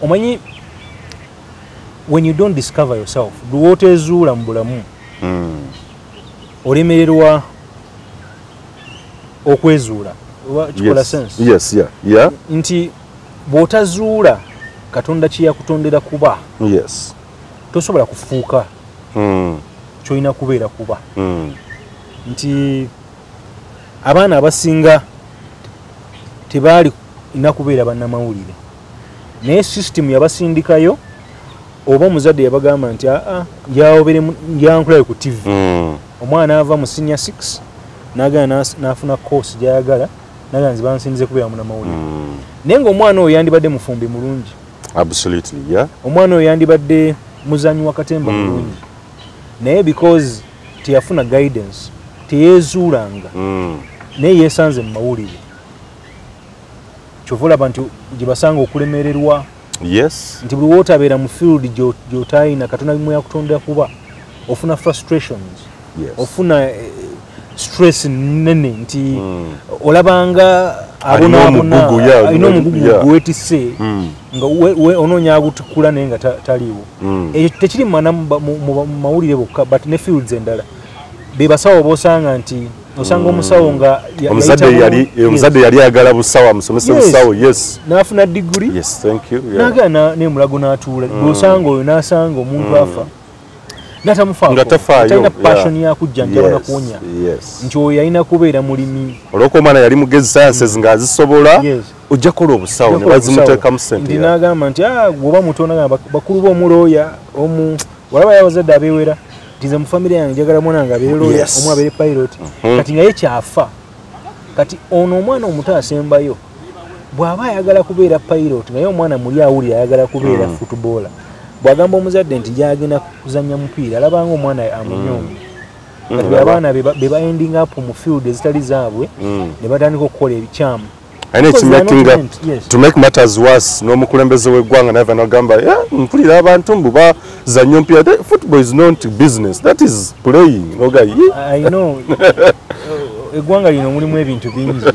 omanyi when you don't discover yourself lwotezuula mu bulamu olemererwa okwezuula kikola sense yes yeah nti bw'otazuula Katonda kye yakutondera kuba yes tosobola kufuuka kyolina kubeera kuba nti abaana abasinga tebaali ina kubeera bannamawulire naye system yabasindikayo oba omuzadde yabagamba nti njankulabe ku TV omwana ava mu senior 6 n'agala n'afuna course gy'ayagala n'agala nti bansinze kubeera munnamawulire naye ng'omwana oyo yandibadde mufumbi mulungi absolutely yeah omwana oyo yandibadde muzanyi wa katemba mulungi naye because teyafuna guidance teyezuulanga naye yeesanze mu mawulire kyova olaba nti gye basanga okulemererwa yes nti buli wootabeera mu field gy'otayina Katonda bimu yakutondera kuba ofuna frustrations ofuna stress nene nti olabanga abonaabona alina omugugu gwetisse nga onoonya agutukula naye nga taliiwo ekyo tekiri mu mawulire bokka but ne fields endala be basawo boosanga nti osanga omusawo nga omuzadde yali ayagala busawo amusomesa busawo yes n'afuna degree yes thank you n'agana n'emulago n'atuula bw'osanga oyo n'asanga omuntu afa talina passion yakujja nti abana kuwonya nti oyo yalina kubeera mulimi olw'okuba omwana yali mugezi sciences ng'azisobola ojja kukola obusawo ne bazimuteekamu ssente nti n'agamba nti bw'oba muto n'agamba bakulu b'omulooya walaba y'abazadde abeewera nti nze mu famire yange njagala mwana nga abeere looya omu abeere pilot kati nga ye kyafa kati ono omwana omuto asembayo bw'aba ayagala kubeera pilot naye omwana muli awulira ayagala kubeera footballer bwagamba omuzadde nti gyagenda kuzannya mupiira alabanga omwana amunyomye kati abaana be ba ending up mu field ezitali zaabwe ne batandika okukola ebikyamu to make matters worse n'omukulembeze w'eggwanga naye n'agamba mpulira abantu mbu bazannya omupiira football is not business that is playing I know eggwanga lino mulimu ebintu bingi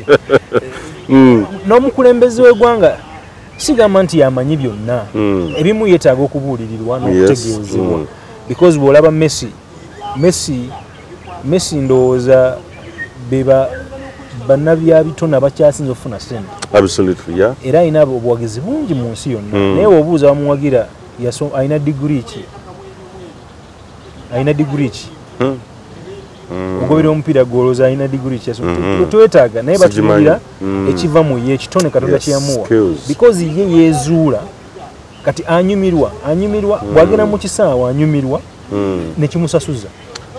n'omukulembeze w'eggwanga sigamba nti yamanyi byonna ebimu yeetaaga okubuulirirwa n'okutegeezebwa because bw'olaba Messi ndowooza beba bannabyabitone abakyasinze okufuna ssente era alina obuwagizi bungi mu nsi yonna naye bw'obuuza bamuwagira alina diguri ki ogobera omupiira gwolooza alina diguri ki twetaaga naye batumirira ekiva mu ye ekitone Katonda kyeyamuwa because ye yeezuula kati anyumirwa bw'agenda mu kisaawa anyumirwa nekimusasuza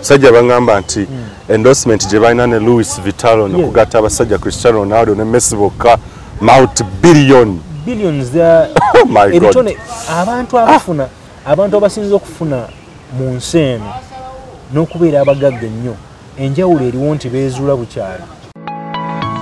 sajja bangamba nti endorsement gye balina ne Louis Vitalo n'okugatta abasajja Cristiano Ronaldo ne Messi bokka billions ebitone abantu abasinza okufuna mu nsi eno n'okubeera abagagga ennyo enjawulo eriwo nti beezuula bukyali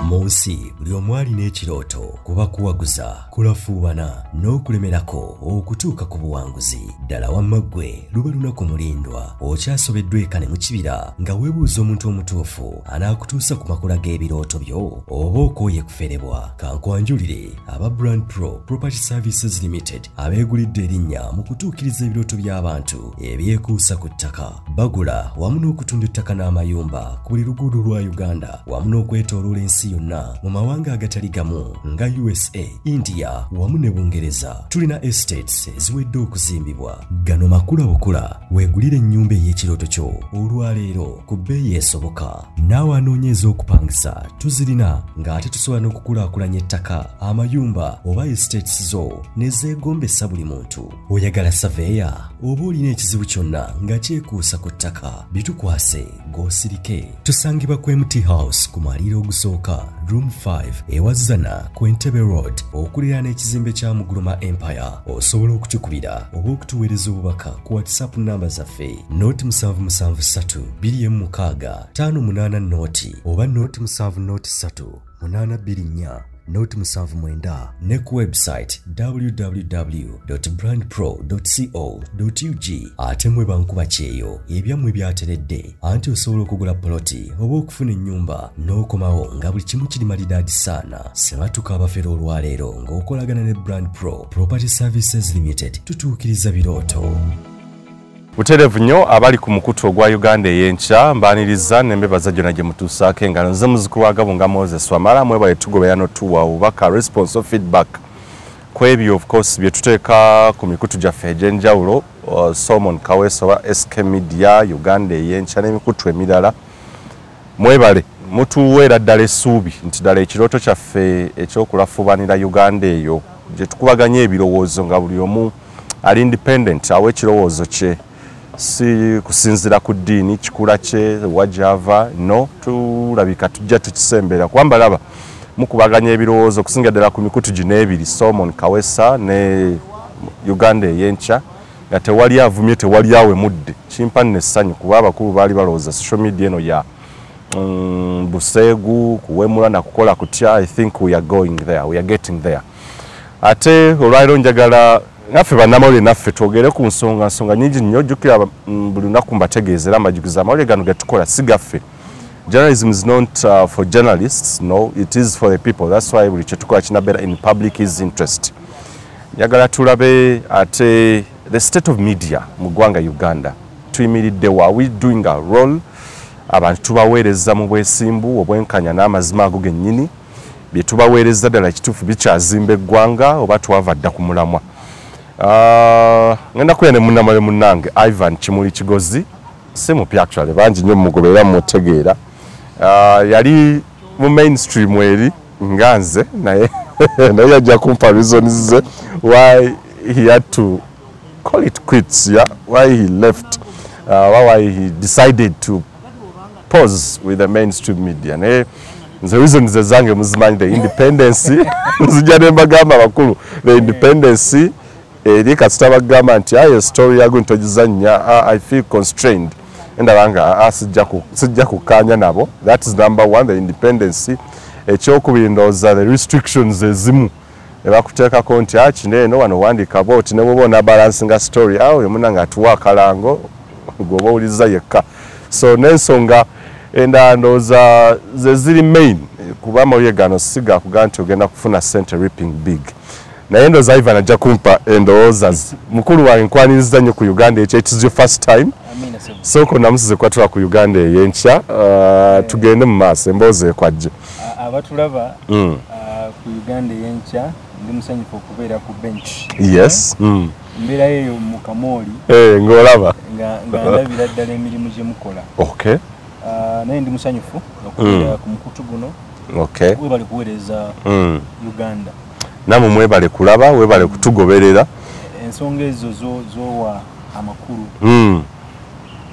mu nsi buli omu alina ekirooto kuba kuwaguza kulafuubana n'okulemerako okutuuka ku buwanguzi ddala wamma ggwe luba lunaku mulindwa okyasobeddwa eka ne mu kibira nga weebuuza omuntu omutuufu anaakutuusa ku makula g'ebirooto byo oba okooye kuferebwa kankwanjulire aba Brand Pro Property Services Limited abeegulidde erinnya mu kutuukiriza ebirooto by'abantu ebyekuusa ku ttaka bagula wamu n'okutunda ettaka n'amayumba ku buli luguudo lwa Uganda wamu n'okwetooloola ensi yonna mu mawanga agatali gamu nga USA, India wamu ne Bungereza. Tulina estates eziwedde okuzimbibwa. Gano makula bukula weegulire ennyumba ey'ekirooto kyo olwaleero ku bbeeyi esoboka. Naawe anoonyeza okupangisa tuzirina ng'ate tusobola n'okukulaakulanya ettaka, amayumba oba estates zo ne zeegombesa buli muntu. Oyagala saveya oba olina ekizibu kyonna nga kyekuusa ku ttaka bitukwase g'osirike. Tusangibwa ku MT House ku mwaliiro ogusooka Room 5 ewazana ku Entebbe Road okuliraana ekizimbe kya Muguluma Empire. Osobola okutukubira oba okutuweereza obubaka ku WhatsApp namba zaffe noti 773 216 588 oba noti 703 824 noti 79 ne ku website www.brandpro.co.ug ate mwe bankuba kyeyo ebyammwe byateredde anti osobola okugula poloti oba okufuna ennyumba n'okomawo nga buli kimu kiri malidaadi saana sebatuka abafera olwaleero ng'okolagana ne Brand Pro Property Services Limited tutuukiriza birooto. Buterevu nnyo abali ku mukutu ogwa Uganda ey'enkya mbaaniriza n'embebaza gyonna gye mutuusaako engalo nze muzukulu wa Gabunga Moses Wamala mwebale tugobera n'otuwa obubaka response or feedback ku ebyo of course bye tuteeka ku mikutu gyaffe egy'enjawulo Solomon Kaweesa oba SK Media Uganda ey'enkya n'emikutu emirala mwebale mutuweera ddala essuubi nti ddala ekirooto kyaffe eky'okulafubanira Uganda eyo gye tukubaganya ebirowoozo nga buli omu ali independent awe ekirowoozo kye si kusinzira ku ddiini kikula kye wajava no tulabika tujja tukisembera kwamba laba mukubaganya ebirowoozo okusinga ddala ku mikutu gino ebiri Solomon Kaweesa ne Uganda ey'enkya nga tewali avumye tewali awe mudde kimpa n'essanyu kuba abakulu baali balowooza social media eno ya buseegu kuwemula na kukola kutya. I think we are going there, we are getting there. Ate olwaliro njagala naffe bannamawulire naffe twogere ku nsonga nyingi nnyo jjukira buli lunaku mbategeezera amajjukiza amawulire gano ge tukola si gaffe. Journalism is not for journalists, no, it is for the people. That's why buli kye tukola kinabeera in public is interest. Njagala tulabe ate the state of media mu ggwanga Uganda tuyimiriddewo. Are we doing a role? Abantu tubaweereza mu bwesimbu obwenkanya n'amazima ago gennyini bye tubaweereza ddala ekituufu bikyazimba eggwanga oba twava dda ku mulamwa. Ngenda kuya ne munnamale munnange Ivan Kimuli Kigozi si mupya actually bangi nnyo mugobera mutegeera yali mu mainstream eri nga nze naye yajja kumpa reasons ze why he had to call it quits, yeah? Why he left, why he decided to pause with the mainstream media. The reason is zange muzimanyi the independence nzija nembagamba abakulu the independence eri kasita bagamba nti ayo story yago ntojizanya I feel constrained endabanga sijja kukanya nabo. That is number one, the independence. Ekyokubiri ndowooza the restrictions ezimu ebakuteekako nti kino wano wandika booti ne bwoba onabalansinga story awo emunanga atuwa akalango gwoba owuliza yekka. So n'ensonga endala ndowooza ze ziri main kuba amawulire gano siga kugaa nti ogenda kufuna ssente ripping big. Naye ndowooza Ivan ajja kumpa endowooza mukulu wange nkwaniriza nnyo ku Uganda ekyo it is your first time. Soko namusize kwatula ku Uganda ey'enkya tugende mu maaso emboozi ekwajje. Abatulaba ku Uganda ey'enkya ndi musanyufu okubeera ku bench. Yes. Mbeera eyo mu Kamooli. Ng'olaba. Nga ndabira ddala emirimu gye mukola. Okay. Naye ndi musanyufu okubeera ku mukutu guno. Okay. Webale kuweereza Uganda. Namwe mwebale kulaba, webale kutugoberera. Ensonga ezo zowa amakulu.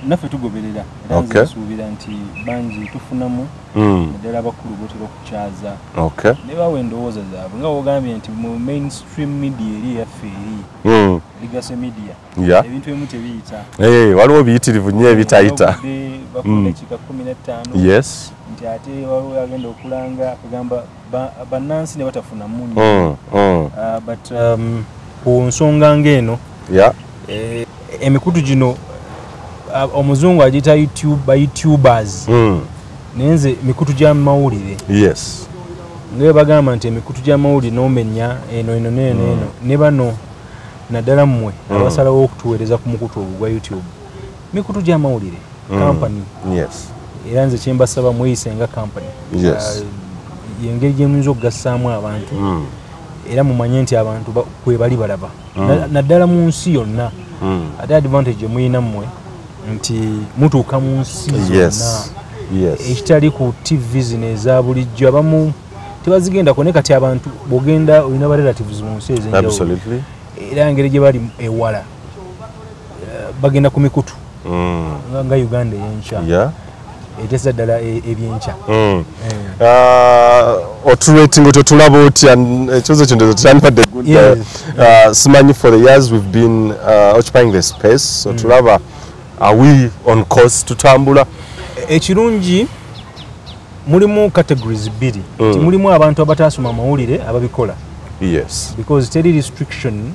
Naffe tugoberera era nze nsuubira nti bangi tufunamu naddala abakulu botera okukyaza ne bawa endowooza zaabwe nga wogambye nti mu mainstream media eri eyaffe eri ligase media ebintu ebimu tebiyita waliwo biyitirivu nnyo ebitayita bakola ekika 15 yes nti ate waliwo agenda okulanga akagamba bannansi ne batafunamu nnyo but ku nsonga ng'eno emikutu gino omuzungu agita YouTubers nenze mikutu gya mawulire. Yes. Ngaye bagamba nti emikutu gya mawulire n'omenya eno ne bano naddala mmwe abasalawo okutuweereza ku mukutu ogwo gwa YouTube. Mikutu gya mawulire company. Yes. Era nze kye mbasaba mweyise nga company. Yes. Yengeri gye muyinza okugassaamu abantu era mumanye nti abantu kwe bali balaba naddala mu nsi yonna ate advantage gye muyina mmwe nti mutuuka mu nsi zonna ekitali ku TV zino eza bulijjo abamu tebazigenda kone kati abantu bogenda olina barelatives mu nsi ez'enjawulo era engeri gye bali ewala bagenda ku mikutu nga Uganda ey'enkya etesa ddala ebyenkya oturating otulaba otya ekibuzo kyo ndezo tutandibadde simanyi for the years we've been occupying the space so tulaba are we on course tutambula ekirungi mulimu categories bbiri. Mulimu abantu abatasoma amawulire ababikola. Yes. Because teri restriction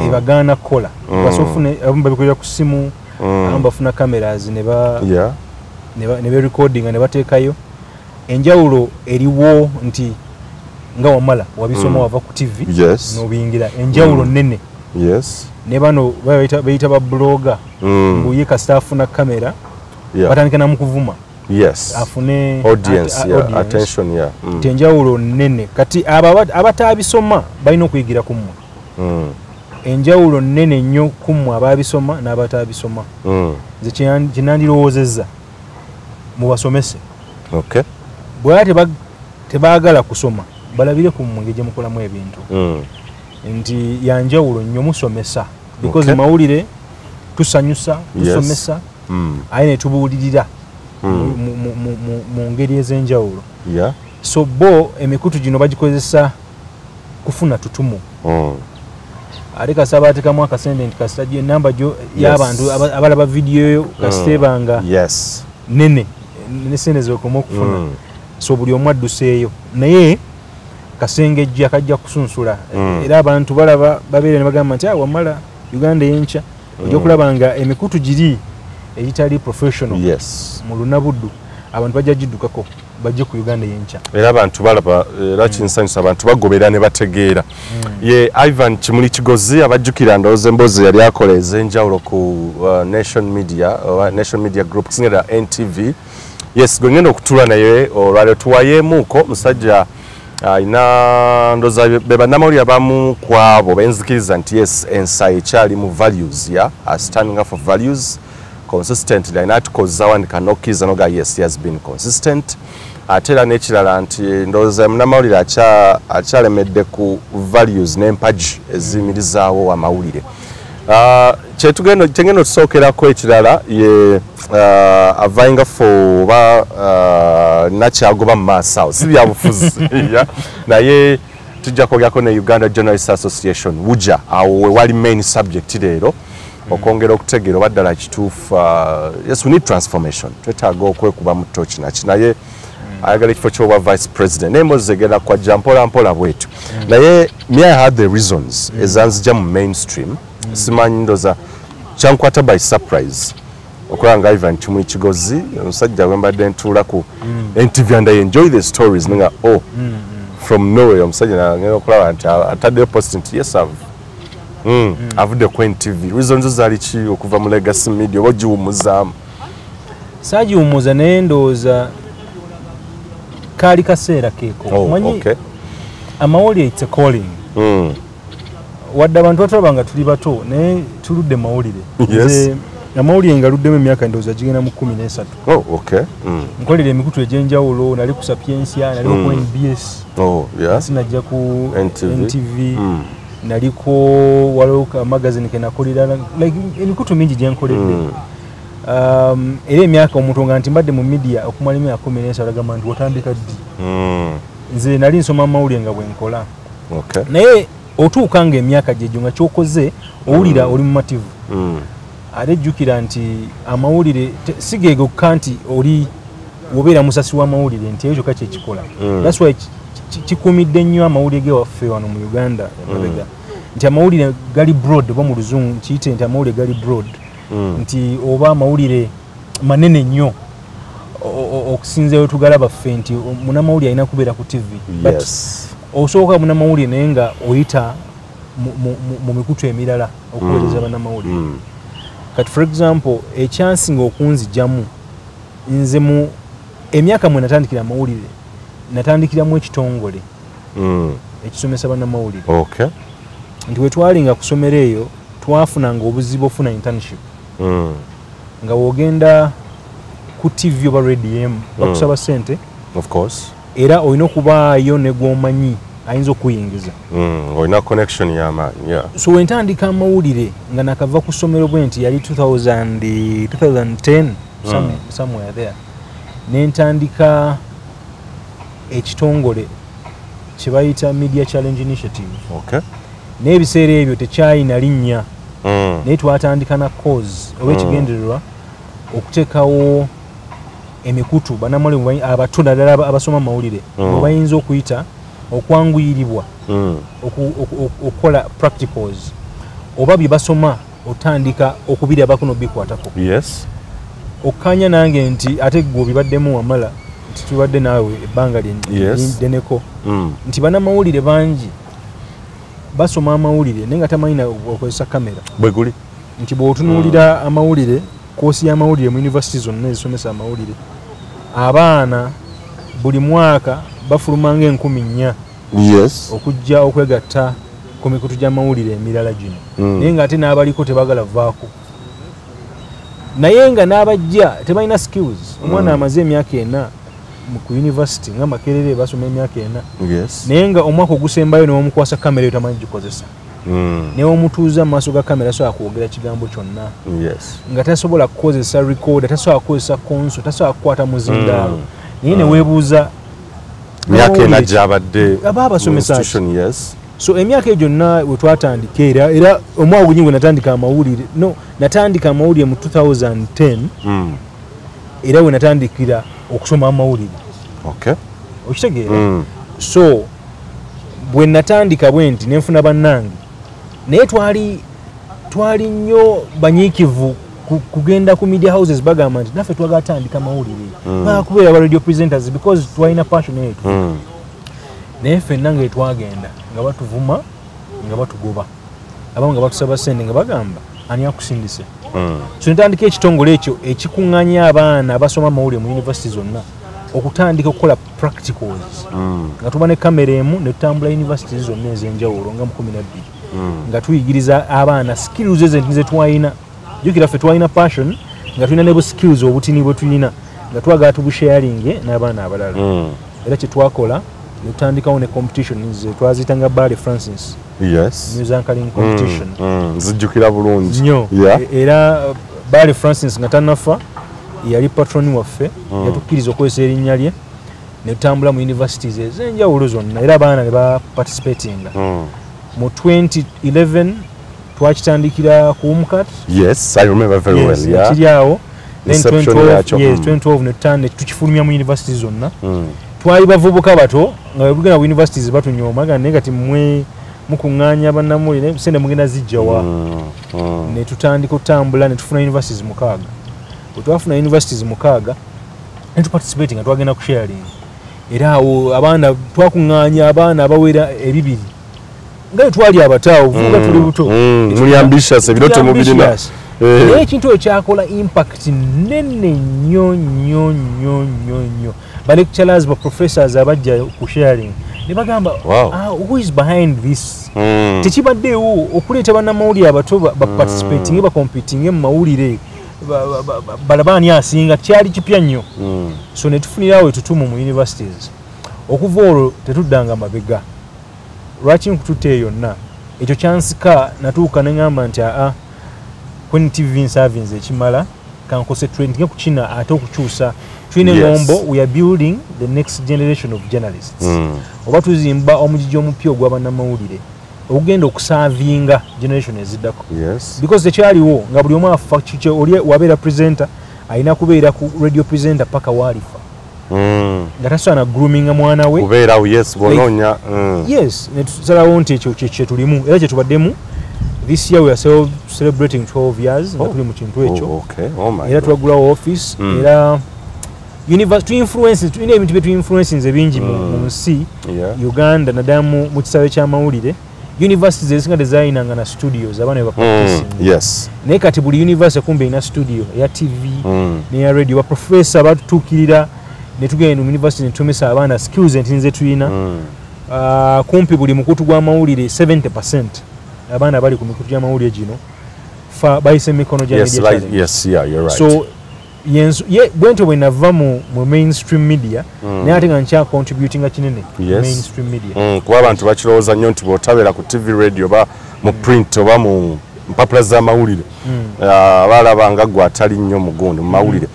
ebagana kola. Basofune abamu babikolera ku simu, abamu bafuna cameras ne ba recording ne bateekayo. Enjawulo eriwo nti nga wamala wabisoma wava ku TV n'obiyingira. Enjawulo nene. Yes. Ne bano bayita ba blogger. Mbuye ka staff na kamera. Batandika na mukuvuma. Yes. Afune audience, attention, Enjawulo nene. Kati abatabisoma balina okuyigira ku mmwe. Enjawulo nene nnyo ku mmwe ababisoma n'abatabisoma. Nze kinandirowoozezza mubasomese. Okay. Bw'ate tebaagala kusoma balabire ku mmwe gye mukolamu ebintu. Nti yanjawulo nnyo musomesa. Because mawulire tusanyusa, tusomesa, aye ne tubuulirira mu ngeri ez'enjawulo. So bo emikutu gino bagikozesa kufuna tutumu. Ate kasaba atekamu akasente nti kasita enamba y'abantu abalaba vidiyo kasitebanga nene nesente zokoma okufuna. So buli omu adduseeyo. Naye kasengejja kajja kusunsula. Era abantu balaba babeera ne bagamba nti wamala Uganda yenkya. Ojja kulaba nga emikutu giri egitali professional. Mu lunabuddu abantu bajja giddukako bajje ku Uganda yenkya. Era abantu balaba era kinsanyusa abantu bagobera ne bategeera. Ye Ivan Kimuli Kigozi abajjukira ndowooza emboozi yali akola ez'enjawulo ku Nation Media Group kusingira NTV. Yes, gwengenda okutula naye olwaliro tuwayeemuuko musajja ina ndoza beba namawulire abamu kwabo benzikiriza nti yes ensa ekyali mu values standing up for values consistently and articles zawandika nokiza noga yes he has been consistent atera n'ekirala nti ndoza namawulire akyalemedde ku values n'empaji eziyimirizaawo amawulire. Kyetugenda tusookerako ekirala ye avainga for nakyagoba mu maaso awo si byabufuzi naye tujja kwogerako ne Uganda Journalists Association wuja awo wewali main subject leero okwongera okutegeera oba ddala kituufu. Yes, we need transformation. Twetaaga okwekuba mu tochi naki naye ayagala ekifo ky'obwa vice president emboozi zegenda kwajja mpola mpola bwetu naye me I had the reasons ezanzija mu mainstream. Simanyi ndoza kyankwata by surprise okulanga Ivan Kimuli Kigozi omusajja wembadde ntuula ku NTV and I enjoy the stories nga from nowhere omusajja ngenda okulaba nti ataddeyo post nti yes avudde ku NTV. Reasons zaali ki okuva mu legacy media oba ogiwummuzaamu? Saagiwummuza naye ndowooza kaali kaseera keeko. Manyi amawulire it's a calling. Wadde abantu batulaba nga tuli bato naye tuludde mawulire. Amawulire ngaluddemu emyaka ndowooza gigenda mu 13. Nkolera emikutu egy'enjawulo nali ku Sapiensia naliko ku NBS sinajja ku NTV naliko waliwo ka magazine ke nakolera like emikutu mingi gye nkoledde. Era emyaka omuntu nga nti mbadde mu media okumala emyaka 13 agamba nti otandika ddi. Nze nali nsoma amawulire nga bwe nkola. Naye otuuka nga emyaka gyegyo nga kyokoze owulira oli mu mativu. Ate jjukira nti amawulire sigeegokka nti oli wobeera musasi w'amawulire nti ekyo kaki ekikola. That's why kikuumidde nnyo amawulire ge waffe wano mu Uganda nti amawulire gali broad oba mu luzungu kiyite nti amawulire gali broad nti oba amawulire manene nnyo okusinza wetugalaba ffe nti munamawulire alina kubeera ku TV. Osooka munamawulire naye nga oyita mu mikutu emirala okuweereza bannamawulire. Kati for example ekyansinga okunzijjamu nze mu emyaka mwe natandikira amawulire natandikiramu ekitongole ekisomesa bannamawulire. Nti wetwalinga kusomera eyo twafunanga obuzibu ofuna internship nga wogenda ku TV oba radio bakusaba sente era olina okubaayo ne gw'omanyi ayinza okuyingiza. Olina connection y'amaanyi. So wentandika amawulire nga nakava ku ssomero bwe nti yali 2010 somewhere there. Nentandika ekitongole kye bayita Media Challenge Initiative. N'ebiseera ebyo tekyalina linnya. Naye twatandika na cause oba ekigendererwa okuteekawo emikutu bannamawulire abatunda ddala abasoma amawulire bayinza okuyita okwanguyiribwa okukola practicals oba bye basoma otandika okubirabako n'obikwatako okkanya nange nti ate gwe obibaddemu wamala nti tubadde naawe ebbanga lyendeneko nti bannamawulire bangi basoma amawulire naye nga tamanyi okozesa kamera bwe guli nti bw'otunuulira amawulire koosi y'amawulire mu yunivasite zonna ezisomesa amawulire abaana buli mwaka bafuluma nga 4,000 okujja okwegatta ku mikutu gy'amawulire emirala gino naye ng'ate n'abaliko tebagala vaako naye nga n'abajja tebalina skills omwana amaze emyaka 4 ku yunivasite nga Makerere basoma emyaka 4 naye nga omwaka ogusembayo n'omukwasa kamera yo tamanyi gikozesa naye omutuuza mu maaso ga kamera tasobola kwogera kigambo kyonna nga tasobola kukozesa recorder tasobola kukozesa konso tasobola kukwata muzindaalo naye ne weebuuza myaka ena gy'abadde aba abasomesa so emyaka eyo gyonna we twatandika era omwaka gunyingi we natandika amawulire natandika amawulire mu 2010 era we natandikira okusoma amawulire okitegeera so bwe natandika bwe nti nenfuna bannange naye twali nnyo banyiikivu kugenda ku media houses bagamba nti naffe twagala tandika amawulire kubeera ba radio presenters because twalina passion etu naye ffenna nga twagenda nga batuvuma nga batugoba abamu nga batusaba ssente nga bagamba ani akusindise so netandika ekitongole ekyo ekikuŋŋanya abaana abasoma amawulire mu yunivasite zonna okutandika okukola practicals nga tuba ne kamera emu ne tutambula yunivasite zonna ez'enjawulo nga mu 12 nga tuyigiriza abaana skills ezo ze twalina jjukira ffe twalina passion nga tulina ne bu skills obutini bwe tulina nga twagala tubusharinge n'abaana abalala era kye twakola ne tutandikawo ne competition ze twaziyita nga Bale Francis news anchoring competition zijjukira bulungi nnyo era Bale Francis nga tannafa yali patroni waffe yatukkiriza okukozesa erinnya lye ne tutambula mu universities ez'enjawulo zonna era abaana ne baparticipatinga mu 2011 twakitandikira ku Umkat I remember very well kiri awo then 2012 ne tukifulumya mu universities zonna twali bavubuka bato nga bwegenda mu universities batunyooma nga naye kati mmwe mukuŋŋaanya bannamawulire sente mugenda zijjawa ne tutandika okutambula ne tufuna universities 6 bwe twafuna universities 6 ne tuparticipate nga twagenda ku sharing era awo abaana twakuŋŋaanya abaana abawera 200 nga twali abataawo vuga tuli buto muli ambitious ebiroto mubirina naye ekintu ekyakola impact nene nnyo balecturers baprofessors abajja ku sharing ne bagamba who is behind this tekibaddeewo okuleeta bannamawulire abato baparticipating bacompeting mu mawulire balabaani asinga kyali kipya nnyo so ne tufunirawo etutumu mu universities okuva olwo tetuddanga mabega lwaki nkututte yonna ekyo kyansika natuuka ne ŋŋamba nti ku NTV nsavinze ekimala kanconcentrate ku kina ate okukyusa tulina engombo we are building the next generation of journalists oba tuzimba omugigi omupya ogw'abannamawulire ogenda okusavinga generation eziddako because tekyaliwo nga buli omu afa oli wabeera presenter alina kubeera ku radio presenter paka waalifa nga tasobola na groominga mwana we kubeerawo bwonoonya ne tusalawo nti ekyo kye tulimu era kye tubaddemu this year we are celebrating 12 years nga tuli mu kintu ekyo era twagulawo office era tulina ebintu bye tuinfluencinze bingi mu nsi Uganda naddala mu kisaawe ky'amawulire universities ezisinga tezaalinanga na studios abaana bebapracticing naye kati buli university kumbe erina studio eya TV neya radio baprofessor batutuukirira ne tugenda mu university ne tusomesa abaana skills entini ze tulina kumpi buli mukutu gw'amawulire 70% abaana bali ku mikutu gy'amawulire gino bayise emikono gya media so bwentyo bwe nava mu mainstream media naye ate nga nkya contributinga kinene mainstream media kuba abantu bakirowooza nnyo nti bw'otabeera ku TV radio oba mu print oba mu mpapula z'amawulire balaba nga gwe atali nnyo mugundi mu mawulire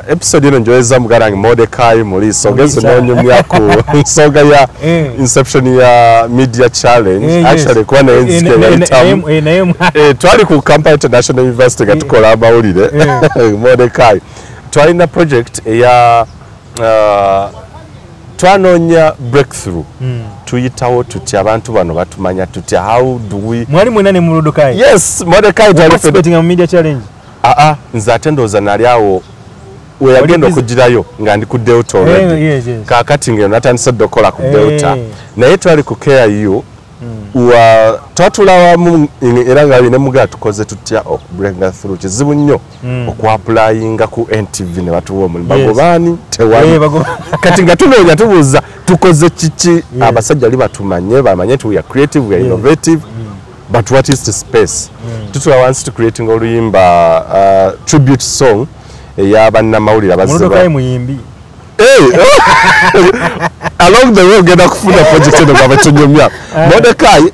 episode eno njoyeza mugarange Mordecai Muliso ogenze n'onyumya ku nsonga ya inception ya media challenge actually kuba naye nzike twali ku Kampala International University nga tukola amawulire Mordecai twalina project eya twanonya breakthrough tuyitawo tutya abantu bano batumanya tutya how do we mwali mwena ne Muludukai yes Mordecai participating in media challenge nze ate ndowooza nali awo we yagenda okugirayo nga ndi ku Delta already kaakati ngeno natandise dde okukola ku Delta naye twali ku KIU twatula wamu era nga ne mugaa tukoze tutya okubrenga through kizibu nnyo okuapplyinga ku NTV ne batuwa omulimu bagobaani tewali kati nga tunoonya tubuuza tukoze kiki abasajja ali bamanye nti we are creative, we are innovative, but what is the space? Tutula wansi to creating oluyimba tribute song ey'abannamawulire Muludukai muyimbi along the way ogenda kufuna project eno ng'abatunyumya Mordecai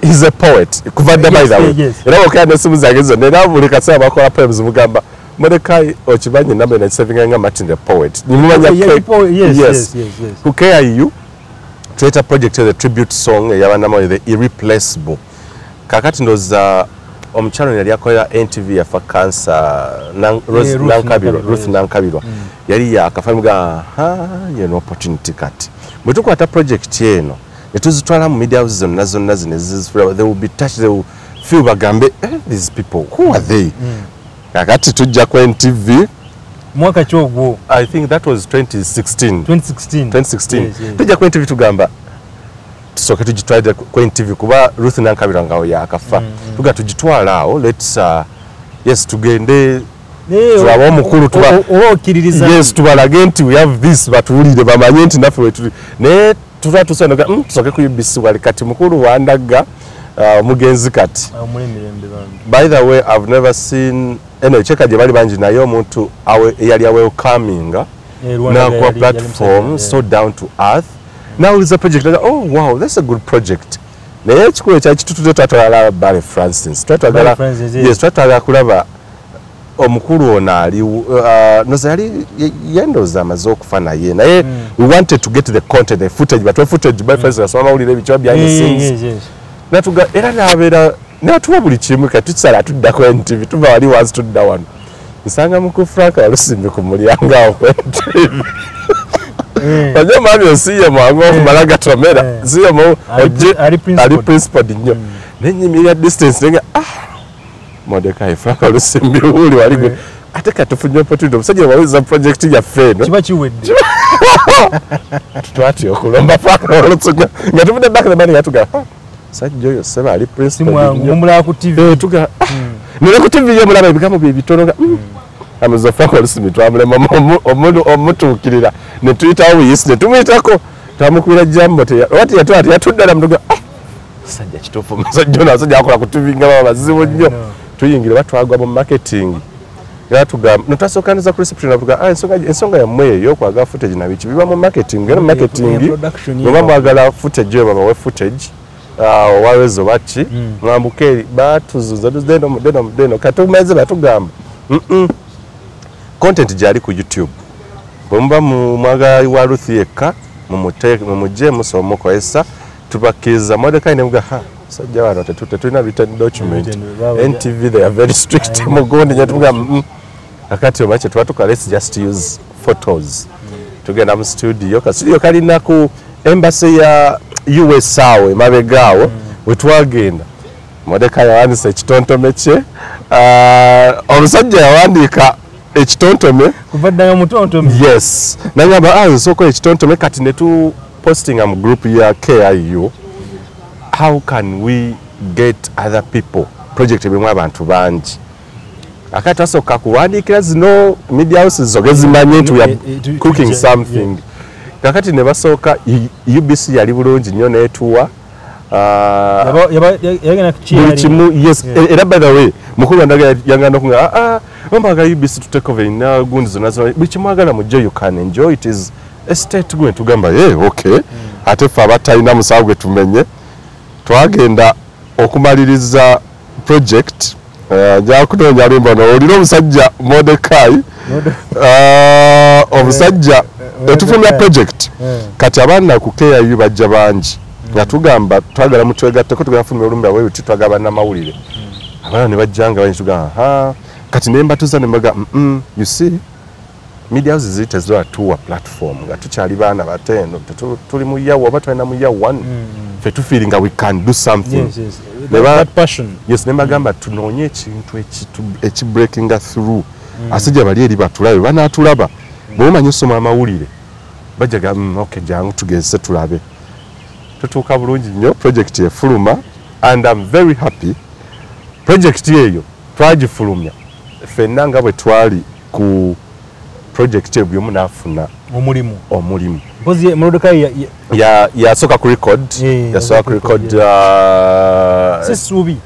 is a poet kuva dda by the way era bokera n'essimu zange zonna era buli kaseera bakola poems mugamba Mordecai okimanyi namba nakisavinga nga Martin the poet nimumanya yes ku KIU tuleta project the tribute song ey'abannamawulire the irreplaceable kakati ndoza omukyalo yali akola NTV yafa cancer Ruth Nankabirwa yali yakafamuga yeno opportunity kati bwe tukwata project eno netuzitwala mu media houses zonna they will be touched, they will feel bagambe these people who are they kakati tujja ku NTV mwaka kyogwo I think that was 2016 tujja ku NTV tugamba tusoke tugitwalire ku NTV kuba Ruth Nankabirwa ngawo yakafa tuga tugitwala awo let's yes tugende tuba omukulu okiririza yes tubalage nti we have this batuwulire bamanye nti naffe wetuli ne tusoke tusoke ku UBC wali kati mukulu wandaga omugenzi kati by the way I've never seen cheka gye bali bangi naye omuntu eyali welcoming na kwa platform so down to earth. Now it's a project like, oh wow, that's a good project. Naye ekikulu ekyakitutuze twatwala Bale Francis twatwala kulaba omukulu ono ali noza yali yendoza amaze okufa naye naye we wanted to get the content, the footage, but footage Bale Francis asoma mawulire ebikywa behind the scenes natuga era nabeera natuwa buli kimu kati tusala tuddako NTV tuva wali wansi tudda wano nsanga muku Frank Walusimbi ku mulyango awo Wajua mami osiye mwango malaga tomera siye mo ali principal dinyo nenyi miya distance nenga Mordecai Frank Walusimbi uli wali good ateka tufunye opportunity musajja waweza project ya feno kiba chiwedde tutwati okulomba Frank Walusimbi ngatufunye back the money yatuga sajja oyo seba ali principal dinyo mumula ku TV tuga nile ku TV yo mulaba ebigamo bibitono Amaze Frank Walusimbi twamulema omutuukirira ne tuyitawo buyisi ne tumuyitako twamukwira jambo wati yatuddala mudoga sajja kituufu musajja ono asajja akola ku TV nga baba bazibu nnyo tuyingire batwagwa mu marketing era tugamba notwasookaniriza ku reception natuga ensonga yammwe eyo okwaga footage na biki biba mu marketing era marketing oba mwagala footage eyo babawe footage wawezo baki mwambuke batuzuza deno katumeze batugamba content jali ku YouTube bomba mu mwaga wa Ruth yeka mumuje musomo kwesa tubakiza Mordecai ne mga sajja wano tetulina written document NTV they are very strict mugondi nyetuga akati omache twatuka let's just use photos tugenda mu studio kalina ku embassy ya US awe mabegawo wetwagenda Mordecai yawandisa ekitontome kye omusajja yawandika ekitontome kuvaddanga mutontome yes nangamba soko ekitontome kati netu posting am group ya KIU how can we get other people project ebimwe abantu bangi akati asoka kuwandikira zino media houses zogezimanye nti we are cooking something kakati ne basooka UBC yali bulungi nnyo netuwa yes era by the way mukulu ndaga yangana kunga Mbaga UBC to take over na gundi zona bichi mwagala mujje you can enjoy it is a state going tugamba okay ate fa abatalina musabwe tumenye twagenda okumaliriza project ja kutonya limba no oliro musajja Mordecai omusajja etufumya project kati abana ku KIU bajja bangi natugamba twagala mutwegatteko tugafumya olumba wewe twagaba na mawulire abana ne bajjanga banyi tugamba kati nemba tuza nembaga you see media houses zitezwa tuwa platform nga tukyali baana bateno tuli mu yawo oba twalina mu yawo one fe tufiiringa we can do something. That passion. Yes, nebagamba tunoonye ekintu ekibreakinga through asijja bali eri batulabe banaatulaba bw'omanyi osoma amawulire bajjaga okay jangu tugeze tulabe tutuuka bulungi nnyo project efuluma and I'm very happy project eyo twagifulumya ffenna nga bwe twali ku project eyo buli omu n'afuna omulimu mpozi Morodekai yasooka ku record yasooka ku record Sisubi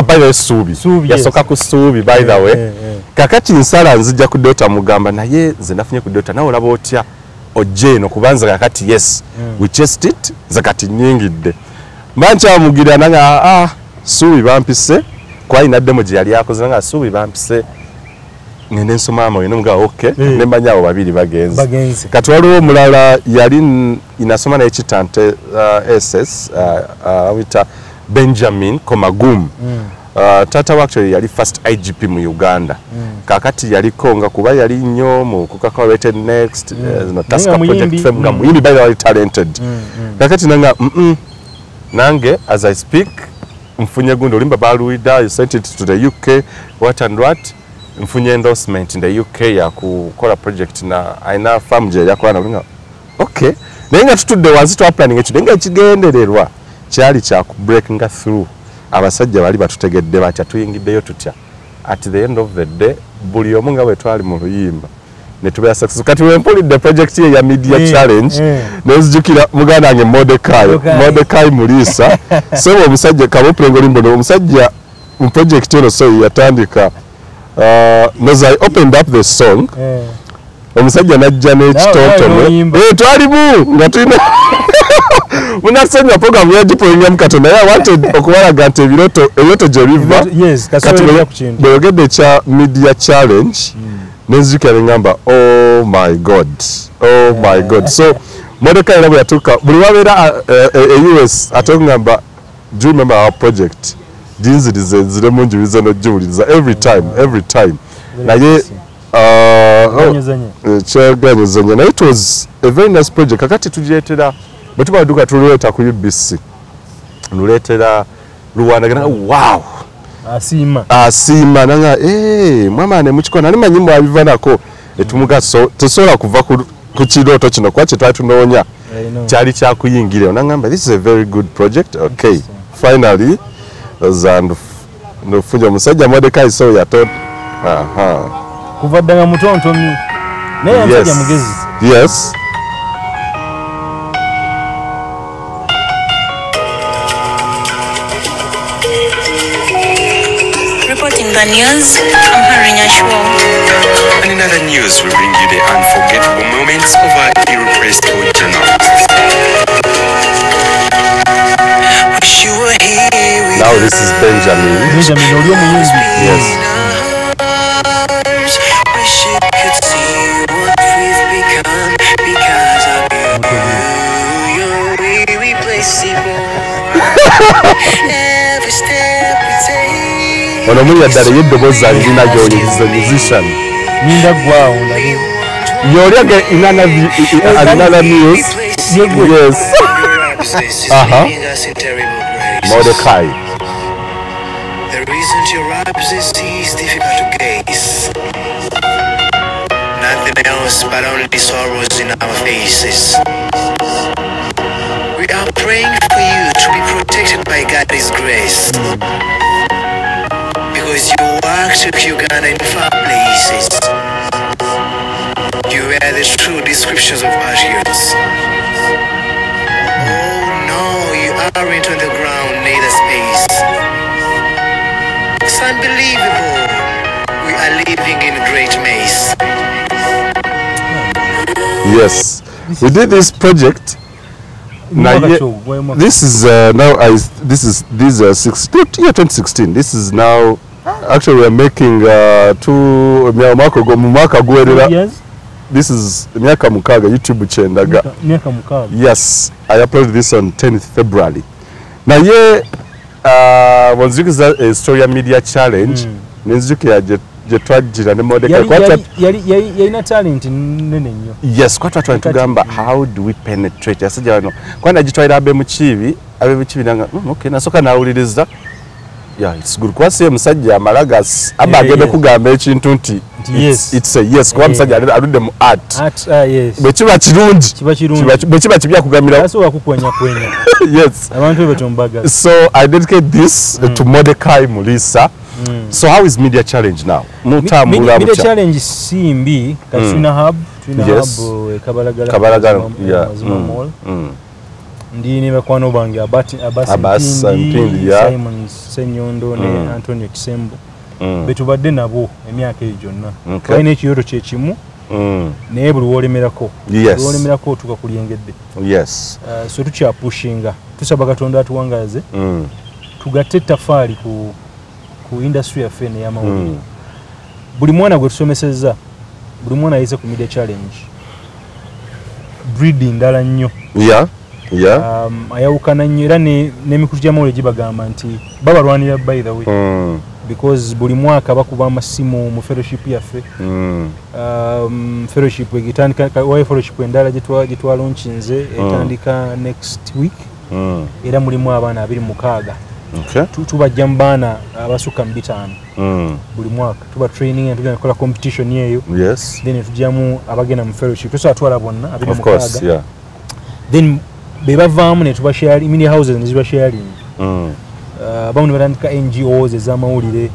by the way Subi yasooka ku Subi by the way kakati nsala nzija ku Dr. Mugamba naye nze nafunye ku Dr. nawe olaba otya ojeno kubanza kakati yes we chest it zakati nyingidde mancha mugira nanga Subi bampise kwa inaddemo gye yali yakoze nanga Subi bampise ngende nsoma amawe n'omuga okay ne manyawo babiri bagenze kati waliwo omulala yali inasoma na ekitante SS wita Benjamin Komagum tata actually yali first IGP mu Uganda kakati yaliko nga kuba yali nnyo mu kukakawete next no task project fem nga muyimbi by the way talented kakati nanga nange as I speak mfunye gundo limba baluida you sent it to the UK what and what mfunye endorsement in the UK ya kukola project na aina farm je yakola na okay nenga tutudde wansi twa planning ekyo nenga kigendererwa kyali kya ku breaking through abasajja bali batutegedde bacha tuyingiddeyo tutya at the end of the day buli omu nga bwe twali mu luyimba ne tubeera success kati we mpulidde project ya media challenge nezijukira muganda wange Mordecai Mulisa sebo omusajja kaboprengo limbono omusajja mu project eno so yatandika as I opened up the song omusajja najja n'ekitontome twalimu nga tulina munasenya program ya jipoinga mkato naye I wanted okuwalaga nti ebiroto gye biva kati bweyogedde kya media challenge nenzijukira ngamba oh my god so Mordecai era bwe yatuuka buli wabeera US ate ngamba do you remember our project dinzirize nzire mu njiriza n'ojiwuliriza every time naye kyaganyezanya naye it was a very nice project kakati tugireetera bwe tuba duka tuleeta ku UBC nuleetera luwanagana wow asiima nanga mwama ne mukikona ali manyimbo abiva nako etumugaso tosobola kuva ku kirooto kino kuba kye twali tunoonya kyali kyakuyingire nangamba this is a very good project okay finally nofunja omusajja Mordecai so yaton kuva ddanga mutontomi naye yamusajja mugezi yes The news, I'm Harinya Shwo. And in other news, we bring you the unforgettable moments of our irrepressed journalists. Now this is Benjamin. Yes. Wish you could see what we've become because of you. You're irreplaceable. Every step we take. Ono muri yadare yeddoboza alina gy'oyinza musician. Ninda Gw'Amawulire. Yoliage another news. Yes. Mordecai. The reason your absence is difficult to gaze. Nothing else but only sorrows in our faces. We are praying for you to be protected by God's grace. Because you work to Uganda in far places. You are the true descriptions of patriots. Oh no, you aren't on the ground, neither space. It's unbelievable. We are living in a great maze. Yes, we did this project. Now, this is now this is 2016. This is now actually we are making this is myaka mukaga YouTube chendaga. Yes, I uploaded this on 10th February. Now ye wanzukiza a story media challenge. Nenzukira je twajira ne modeka yalina talent nene nnyo. Yes, kwa tugamba how do we penetrate asajja wano kwa najitwaira abe mukibi nanga okay nasoka nawuliriza yeah it's good kwa se musajja amalagas abagebe kugamba ekintu nti it's a yes kwa musajja aludde mu art yes bekiba kirungi bekiba kibya kugamira aso wakukwenya yes abantu betombaga. So I dedicate this to Mordecai Mulisa. So how is media challenge now? Media challenge simbi katuna hub kabalagala Amazima mall. Ndi ne bakwano bange Abbas Mpindi Simon Senyondo ne Antonio Kisembo betubadde nabo emyaka ejonna kalina ekiyoto kyekimu naye buli wolemerako tuka kulyengedde. Yes. So tukya pushinga tusaba Katonda atuwangaze tugatte tafaali ku industry yaffe ne y'amawulire. Buli mwana gwe tusomesezza buli mwana ayise ku media challenge breeding ndala nnyo. Ayawukana nnyo era n'emikutu gy'amawulire gibagamba nti babalwanira by the way because buli mwaka bakuba amasimu mu fellowship yaffe. Fellowship egitandika fellowship endala gitwa launchinze etandika next week era mulimu abaana 26. Okay. Tubajja mbaana abasuka mu 5 buli mwaka tuba training and tugenda kola competition yeyo. Yes. Then tujjamu abagenda mu fellowship tusa twala bonna abiri mu 6. Of course, yeah. Then bebavaamu ne tuba share mini houses ne ziba sharing. Abamu batandika NGOs ez'amawulire.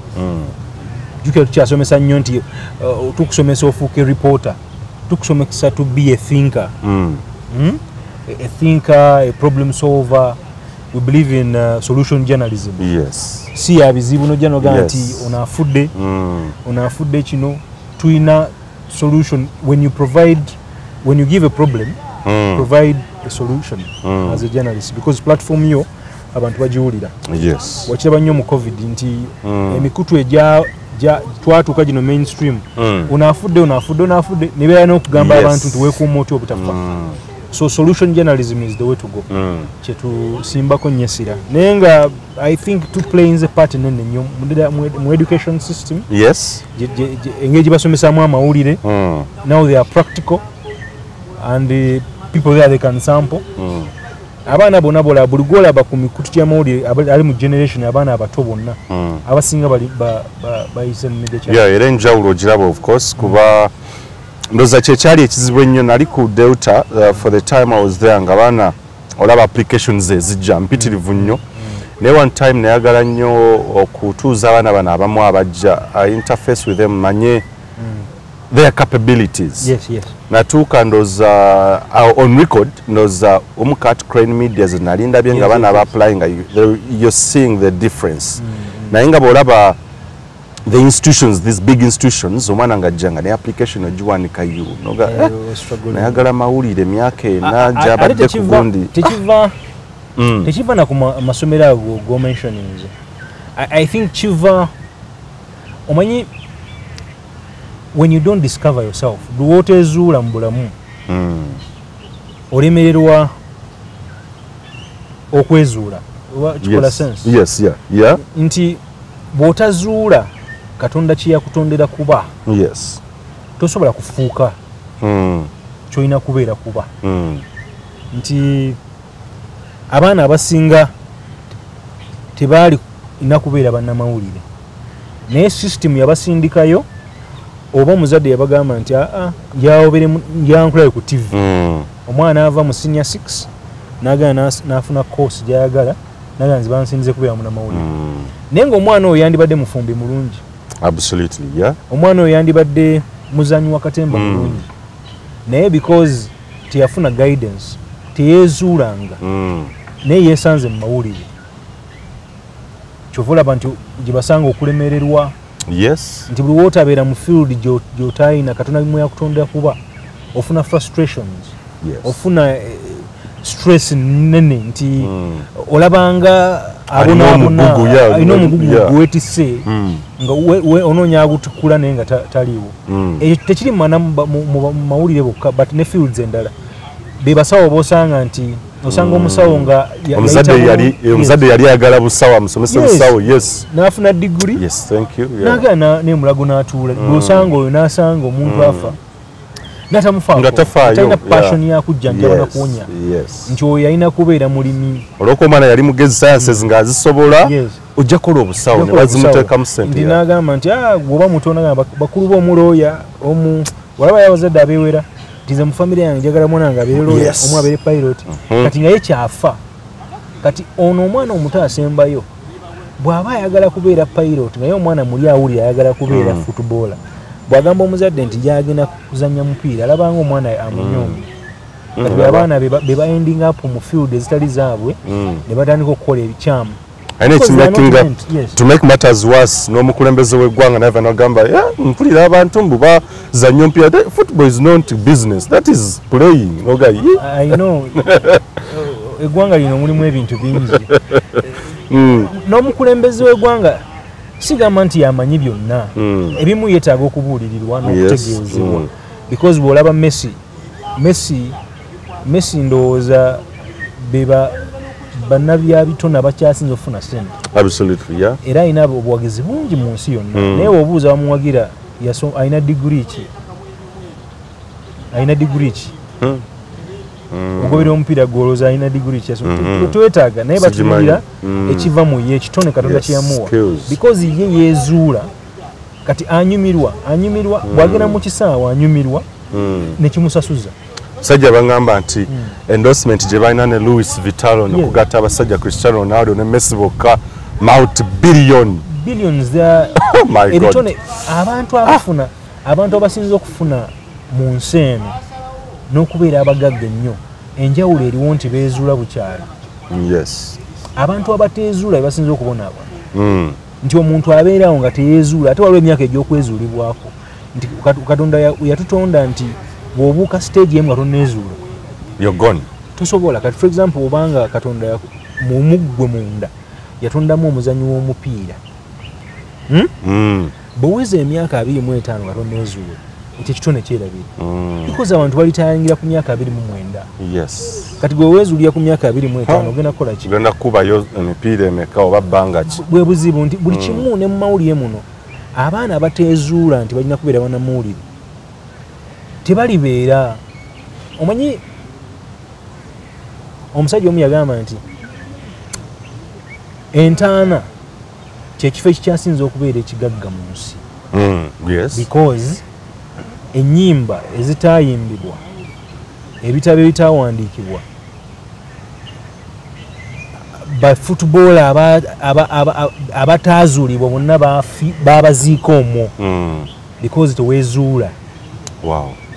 Jukira tukyasomesa nnyo nti tukusomesa ofuuke reporter tukusomesa to be a thinker. A thinker, a problem solver. We believe in solution journalism. Yes. Si abizibu no jano ganti onafudde kino tuina solution when you give a problem provide a solution as a journalist because platform yo abantu bajiwulira. Yes. Wakiraba nnyo mu COVID nti emikutu eja twatuka gino mainstream onafudde nibeera n'okugamba abantu nti weekuuma otya obutafa. So solution journalism is the way to go. Chetu simbako nyesira. Nenga I think to play in the part nene nnyo mu education system. Yes. Engage basomesa mu amawulire. Now they are practical and the people there they can sample. Abaana bonna bola buligola bakumikutu kya mawulire ali mu generation abaana abato bonna. Abasinga bali bayise mu media channel. Yeah, era enjawulo giraba of course kuba ndoza kyekali ekizibu ennyo nali ku Delta for the time I was there nga baana olaba applications ezijja mpitirivu nnyo naye one time nayagala nnyo okutuuza abaana bano abamu abajja interface with them manye their capabilities. Yes, yes. Natuuka ndoza on record ndoza omukat crane media zinalinda bye nga baana applying you're seeing the difference. Naye nga bolaba the institutions, these big institutions, omwana ngajjanga ne application ogiwanika you noga nayagala mawulire myaka ena gyabadde ku gundi tekiva na ku masomero ago go mentioning. I think chiva omanyi when you don't discover yourself duwotezuula mu bulamu olemererwa okwezuula kikola sense. Yes, yeah. Nti bwotazuula Katonda kiyakutondera kuba. Yes. Tosobola kufuuka. Choina kubeera kuba. Nti abaana abasinga tebaali inakubeera bannamawulire. Naye system yabasindikayo oba omuzadde yabagamba nti yankulayo ku TV. Omwana ava mu senior 6 n'agana n'afuna course gyayagala n'agana zibansinze kubeera munnamawulire. Naye ng'omwana oyo yandibadde mufumbi mulungi. Absolutely, yeah. Omwana oyo yandibadde muzanyi wa katemba mulungi. Naye because teyafuna guidance teyezuulanga naye yesanze mu mawulire kyovula abantu gibasanga okulemererwa. Yes. Nti buli wootabeera mu field gy'otayina Katonda mwe yakutondera kuba ofuna frustrations. Yes. Ofuna stress nene nti olabanga abona ino omugugu gwetise nga onoonya agutukula naye nga taliiwo. Ekyo tekiri mana mu mawulire bokka but ne fields endala bebasawo bosanga nti osanga omusawo nga omuzadde yali ayagala busawo amusomesa busawo. Yes, n'afuna degree. Yes, thank you. N'agana n'emulago n'atuula osanga oyo n'asanga omuntu afa talina passion yakujjanjaba nakuwonya nti oyo yalina kubeera mulimi olwoko omwana yali mugezi sciences ng'azisobola ojja kola obusawo ne bazimuteekamu ssente n'agamba nti bw'oba muto n'agamba bakulu b'omulooya walaba y'abazadde abeewera nti nze mu famire yange njagala mwana nga abeere looya omu abeere pilot kati nga ye kyafa kati ono omwana omuto asembayo bw'aba ayagala kubeera pilot naye omwana muli awulira ayagala kubeera footballer bwagamba omuzadde nti gyagenda kuzannya mupiira alabanga omwana amunyomye kati abaana be ba-ending up mu field ezitali zaabwe ne batandika okukola ebikyamu. To make matters worse, n'omukulembeze w'eggwanga naye n'agamba mpulira abantu mbu bazannya omupiira. Football is not business, that is playing. I know. Eggwanga lino mulimu ebintu bingi. N'omukulembeze w'eggwanga sigamba nti yamanyi byonna ebimu yeetaaga okubuulirirwa n'okutegeezebwa because bw'olaba Messi ndowooza beba bannabyabitona bakyasinza okufuna ssente. Absolutely, yeah. Era alina obuwagizi bungi mu nsi yonna naye obuuza bamuwagira alina diguri ki ogobera omupiira gwolooza alina diguri ki twetaaga naye batunuulira ekiva mu ye ekitone Katonda kyeyamuwa because ye yeezuula kati anyumirwa bw'agenda mu kisaawa anyumirwa nekimusasuza. Sajja bangamba nti endorsement gye balina ne Louis Vitalo ne kugatta abasajja Cristiano Ronaldo ne Messi bokka billions ebitone abantu abasinza okufuna mu nsi eno n'okubeera abagagga ennyo enjawulo eriwo nti beezuula bukyali. Abantu abateezuula basinza okubonaaba nti omuntu abeerawo nga teyeezuula ate waliwo emyaka egy'okwezuulibwako nti Katonda yatutonda nti bw'obuuka stage emu nga tonneezuula tosobola. Kati for example obanga Katonda mu muggwe munda yatondamu omuzannyi w'omupiira bw'oweza emyaka 25 nga tonneezuula ekyo ekitone kyerabira because abantu balitayangira ku myaka 29. Kati gwe weezuulira ku myaka 25 ogenda kukola ki? Ogenda kubayo emipiira emeka oba bbanga ki? Bwe buzibu nti buli kimu ne mu mawulire muno abaana abateezuula nti balina kubeera bannamawulire tebalibeera. Omanyi omusajja omu yagamba nti entaana kyekifo ekikyasinza okubeera ekigagga mu nsi because ennyimba ezitaayimbibwa ebitabo ebitaawandiikibwa bafootball abataazuulibwa bonna baabaziika omwo because teweezuula.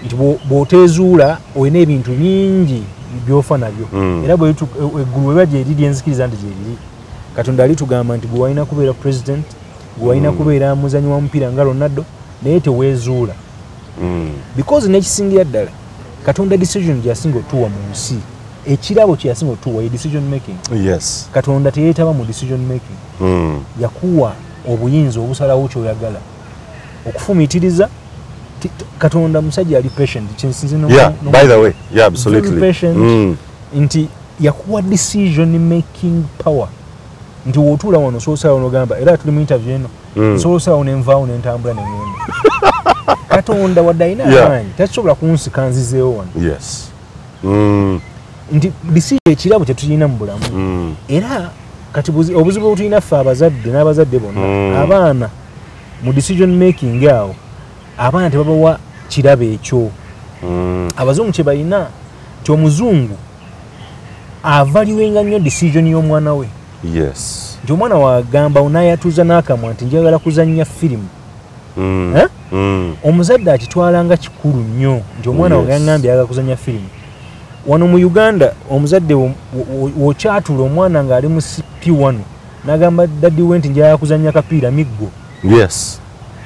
Nti bw'oteezuula olina ebintu bingi byofa nabyo era eggulu weba gyeriri enzikiriza nti gyeriri. Katonda alitugamba nti gwe walina kubeera president gwe walina kubeera muzanyi wa mupiira nga Ronaldo naye teweezuula because n'ekisingira ddala Katonda decision gyasinga otuwa mu nsi ekirabo kyeyasinga otuwa ye decision making. Katonda teyeetaba mu decision making yakuwa obuyinza obusalawo kyoyagala okufumiitiriza. Katonda musajja ali patient by the way absolutely patient nti yakuwa decision making power nti wotuula wano soosala onogamba era tuli mu interview eno soosala onenvaawo nentambula nengenda Katonda wadde alina amaanyi takisobola kunsika nzizeewo wano nti decision ekirabo kyetulina mu bulamu era kati obuzibu bwetulina ffe abazadde n'abazadde bonna abaana mu decision making awo abaana tebabawa kirabo ekyo. Abazungu kye balina nti omuzungu avaliwenga nnyo decision y'omwana we nti omwana wagamba onayatuuza n'akamwa nti njagala kuzannya firimu omuzadde akitwala nga kikulu nnyo nti omwana wange yaŋŋambye ayagala kuzannya firimu. Wano mu Uganda omuzadde wokyatula omwana ng'ali mu P1 n'agamba daddi we nti njagala kuzannya kapiira miggo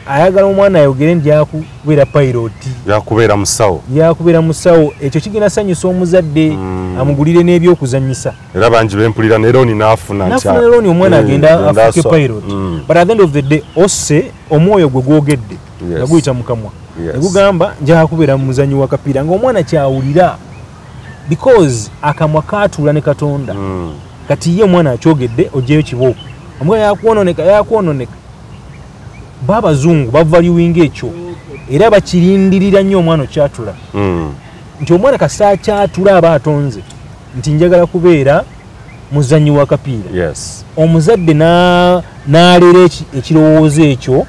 ayagala omwana ayogere nti yakubeera pilot yakubeera musawo ekyo kigenda sanyusa omuzadde amugulire n'ebyokuzanyisa era bangi bempulira ne looni n'afuna looni omwana agenda afuke pilot but at the end of the day osse omwoyo gwe gwogedde naguyita mu kamwa negugamba njagala kubeera muzanyi wa kapiira ng'omwana kyawulira because akamwa kaatula ne Katonda kati ye mwana akyogedde ojeyo kibooko omwe yakwononeka babazungu bavaluing ekyo era bakirindirira nnyo omwana okyatula nti omwana kasita kyatula aba atonze nti njagala kubeera muzanyi wa kapiira omuzadde n'aleera ekirowoozo ekyo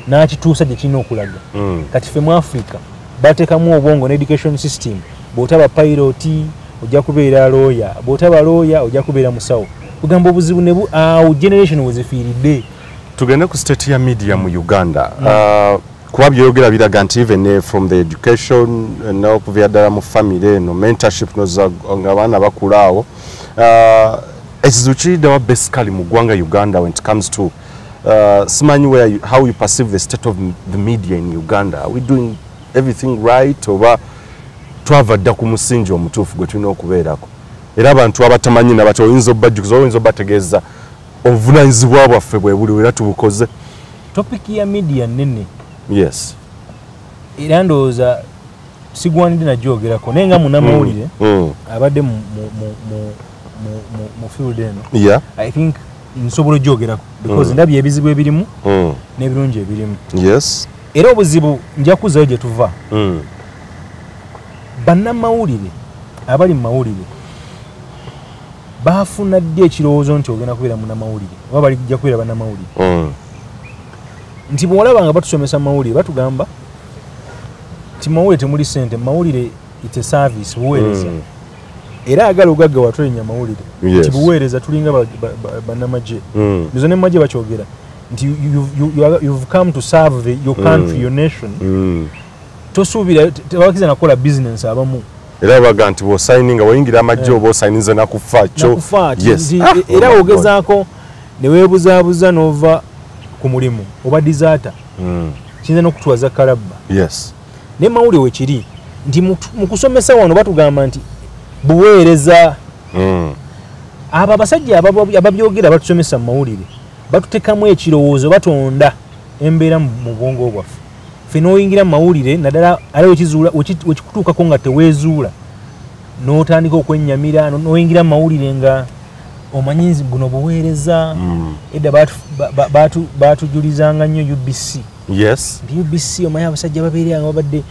n'akituusa gye kirina okulaga kati ffe mu Africa bateekamu obwongo n'education system bw'otaba piloti ojja kubeera lawyer bw'otaba lawyer ojja kubeera musawo kugamba obuzibu ne awo generation wezifiiridde tugende ku state ya media mu Uganda kuba byogera biraga nti even from the education n'okuva ddala mu family no mentorship nga abaana bakulaawo ekizibu kiriddewa basically mu ggwanga Uganda when it comes to simanyi how you perceive the state of the media in Uganda. Are we doing everything right oba twava dda ku musingi omutuufu gwe tulina okubeerako era abantu abatamanyi nabato oyinza obbajjukiza oyinza obbategeeza obuvunaanyizibwa bwaffe bwe buli era tubukoze topic ya media nene yes era ndowooza sigwanidde nagyogerako naye nga munnamawulire abadde mu field eno I think nsobola ogyogerako because ndabye ebizibu ebirimu n'ebirungi ebirimu yes era obuzibu nja kuzayo gye tuva bannamawulire abali mu mawulire baafuna ddi ekirowoozo nti ogenda kubeera munnamawulire oba balijja kubeera bannamawulire nti bw'olaba nga batusomesa mawulire batugamba nti mawulire temuli ssente mawulire ite service buweereza era agala ogagga watulenya mawulire nti buweereza tulinga bannamagye nizo ne magye bakyogera nti you've come to serve your country your nation tosuubira tebakiza nakola business abamu era baga nti bw'osayininga wayingira amagye oba osayiniza nakufa kyo era ogezaako ne weebuzaabuza n'ova ku mulimu oba disaata kiyinza n'okutwaza kalabba naye mawulire wekiri nti mu kusomesa wano batugamba nti buweereza abo abasajja ababyogera batusomesa mu mawulire batutekamu ekirowoozo batonda embeera mu bwongo bwaffe ffe n'oyingira mu mawulire naddala ali wekikutuukako nga teweezuula n'otandika okwennyamira n'oyingira mu mawulire nga omanyi guno buweereza edda baatujulizanga nnyo UBC nti UBC omanyi abasajja babeeranga abadde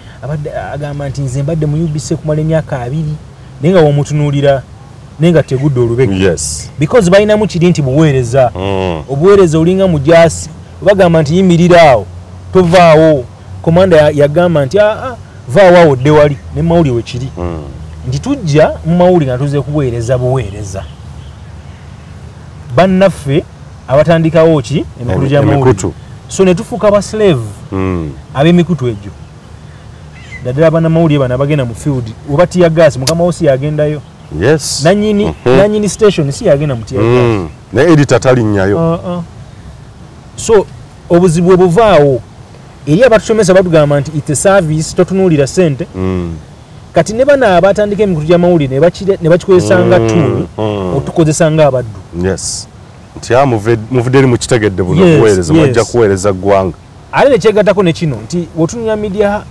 agamba nti nze mbadde mu UBC kumala emyaka 2 naye nga womutunuulira naye nga tegudde olubega because balinamu kiri nti buweereza obuweereza olinga mujaasi bagamba nti yimirira awo tovaawo komanda yagamba nti vaawo awo dde wali ne mawulire wekiri nti tujja mu mawulire nga tuze kuweereza buweereza bannaffe abatandikawo ki emikutu gy'amawulire so ne tufuuka baslave ab'emikutu egyo naddala bannamawulire bano abagenda mu field oba tiyagaasi mukama wo si yagendayo nanyini station si yagenda mu tiyagaasi ne editor talinnyayo so obuzibu obuvaawo eri abatusomesa batugamba nti ite service totunuulira ssente kati ne bana abatandika emikutu gy'amawulire ne bakikozesanga tuuni otukozesanga abaddu nti muvudde eri mukitegedde buno kuweereza mwajja kuweereza ggwanga ate nekyegattako ne kino nti wotunula media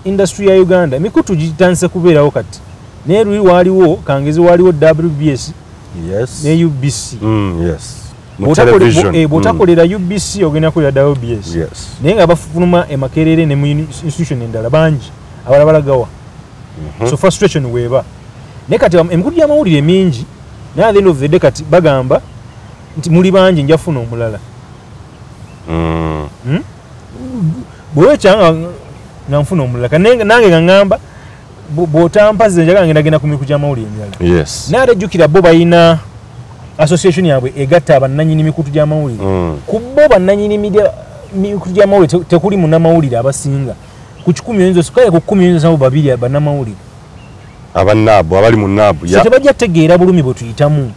industry ya Uganda emikutu gitandise kubeerawo kati naye luli waaliwo kangezi waaliwo WBS ne UBC bw'otakolera UBC ogenda kukolera WBS naye nga bafuluma emakerere ne mu institution endala bangi abala balagawa so frustration weeba naye kati emikutu gy'amawulire mingi naye at the end of the day kati bagamba nti muli bangi njafuna omulala bwewekyanga nga nfuna omulala nange nga ngamba bw'otampaze njagala ngendagenda ku mikutu gy'amawulire emirala naye ate jjukira bo balina association yabwe egatta bannanyini mikutu gy'amawulire ku bo bannanyini mikutu gy'amawulire tekuli munnamawulire abasinga ku 100 oyinza kale ku 10 oyinza nabo 2 bannamawulire abannaabo abali mu nnaabu tebajja tegeera bulumi bwe tuyitamu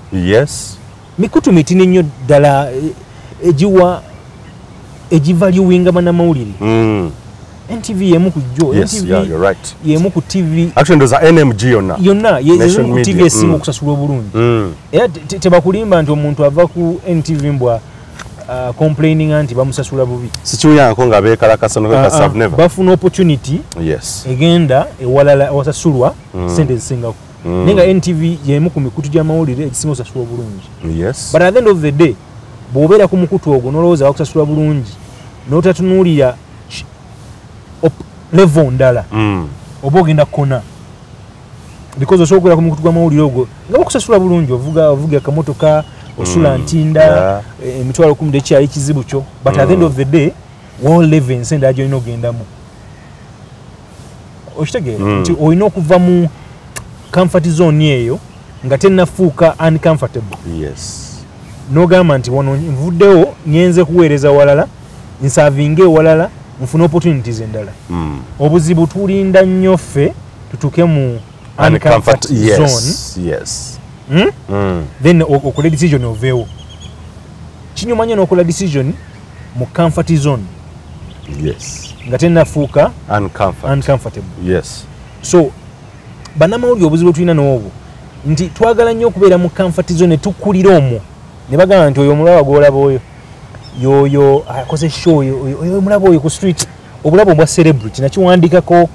mikutu mitini nnyo ddala egivaluinga bannamawulire NTV yemu ku jjo yemu ku TV NMG yonna yemu ku TV esinga okusasula obulungi era tebakulimba nti omuntu ava ku NTV mbwa complaining anti bamusasula bubi sikiwuyanko nga beekalakasa bafuna opportunity egenda ewalala wasasulwa sente zisingako Nenga NTV yemu ku mikutu gy'amawulire ekisinga osasula obulungi. Yes. But at the end of the day, bw'obeera ku mukutu ogwo n'olowooza bakusasula bulungi n'otatunuulira level ndala oba ogenda kona because osobola okubeera ku mukutu gw'amawulire ogwo nga bakusasula bulungi ovuga akamotoka osula ntinda emitwalo 10 ekyali kizibu kyo but at the end of the day wall living senda ajo ino gendamu okitegeera nti olina okuva mu comfort zone eyo nga tennafuuka uncomfortable. Yes. N'ogamba nti wano nvuddewo nyenze kuweereza walala nsavinge walala nfuna opportunities endala. Obuzibu tulinda nnyo ffe tutuuke mu uncomfort zone. Yes. Then okola decision oveewo. Kinyuma nnyo n'okola decision mu comfort zone. Yes. Nga tennafuuka uncomfortable. Yes. So bannamawulire obuzibu tulina n'obwo nti twagala nnyo okubeera mu comfort zone tukulira omwo ne bagamba nti oyo omulaba gw'olaba oyo yoyo akoze show oyo omulaba oyo ku street obulabo bwa celebrity nakiwandikako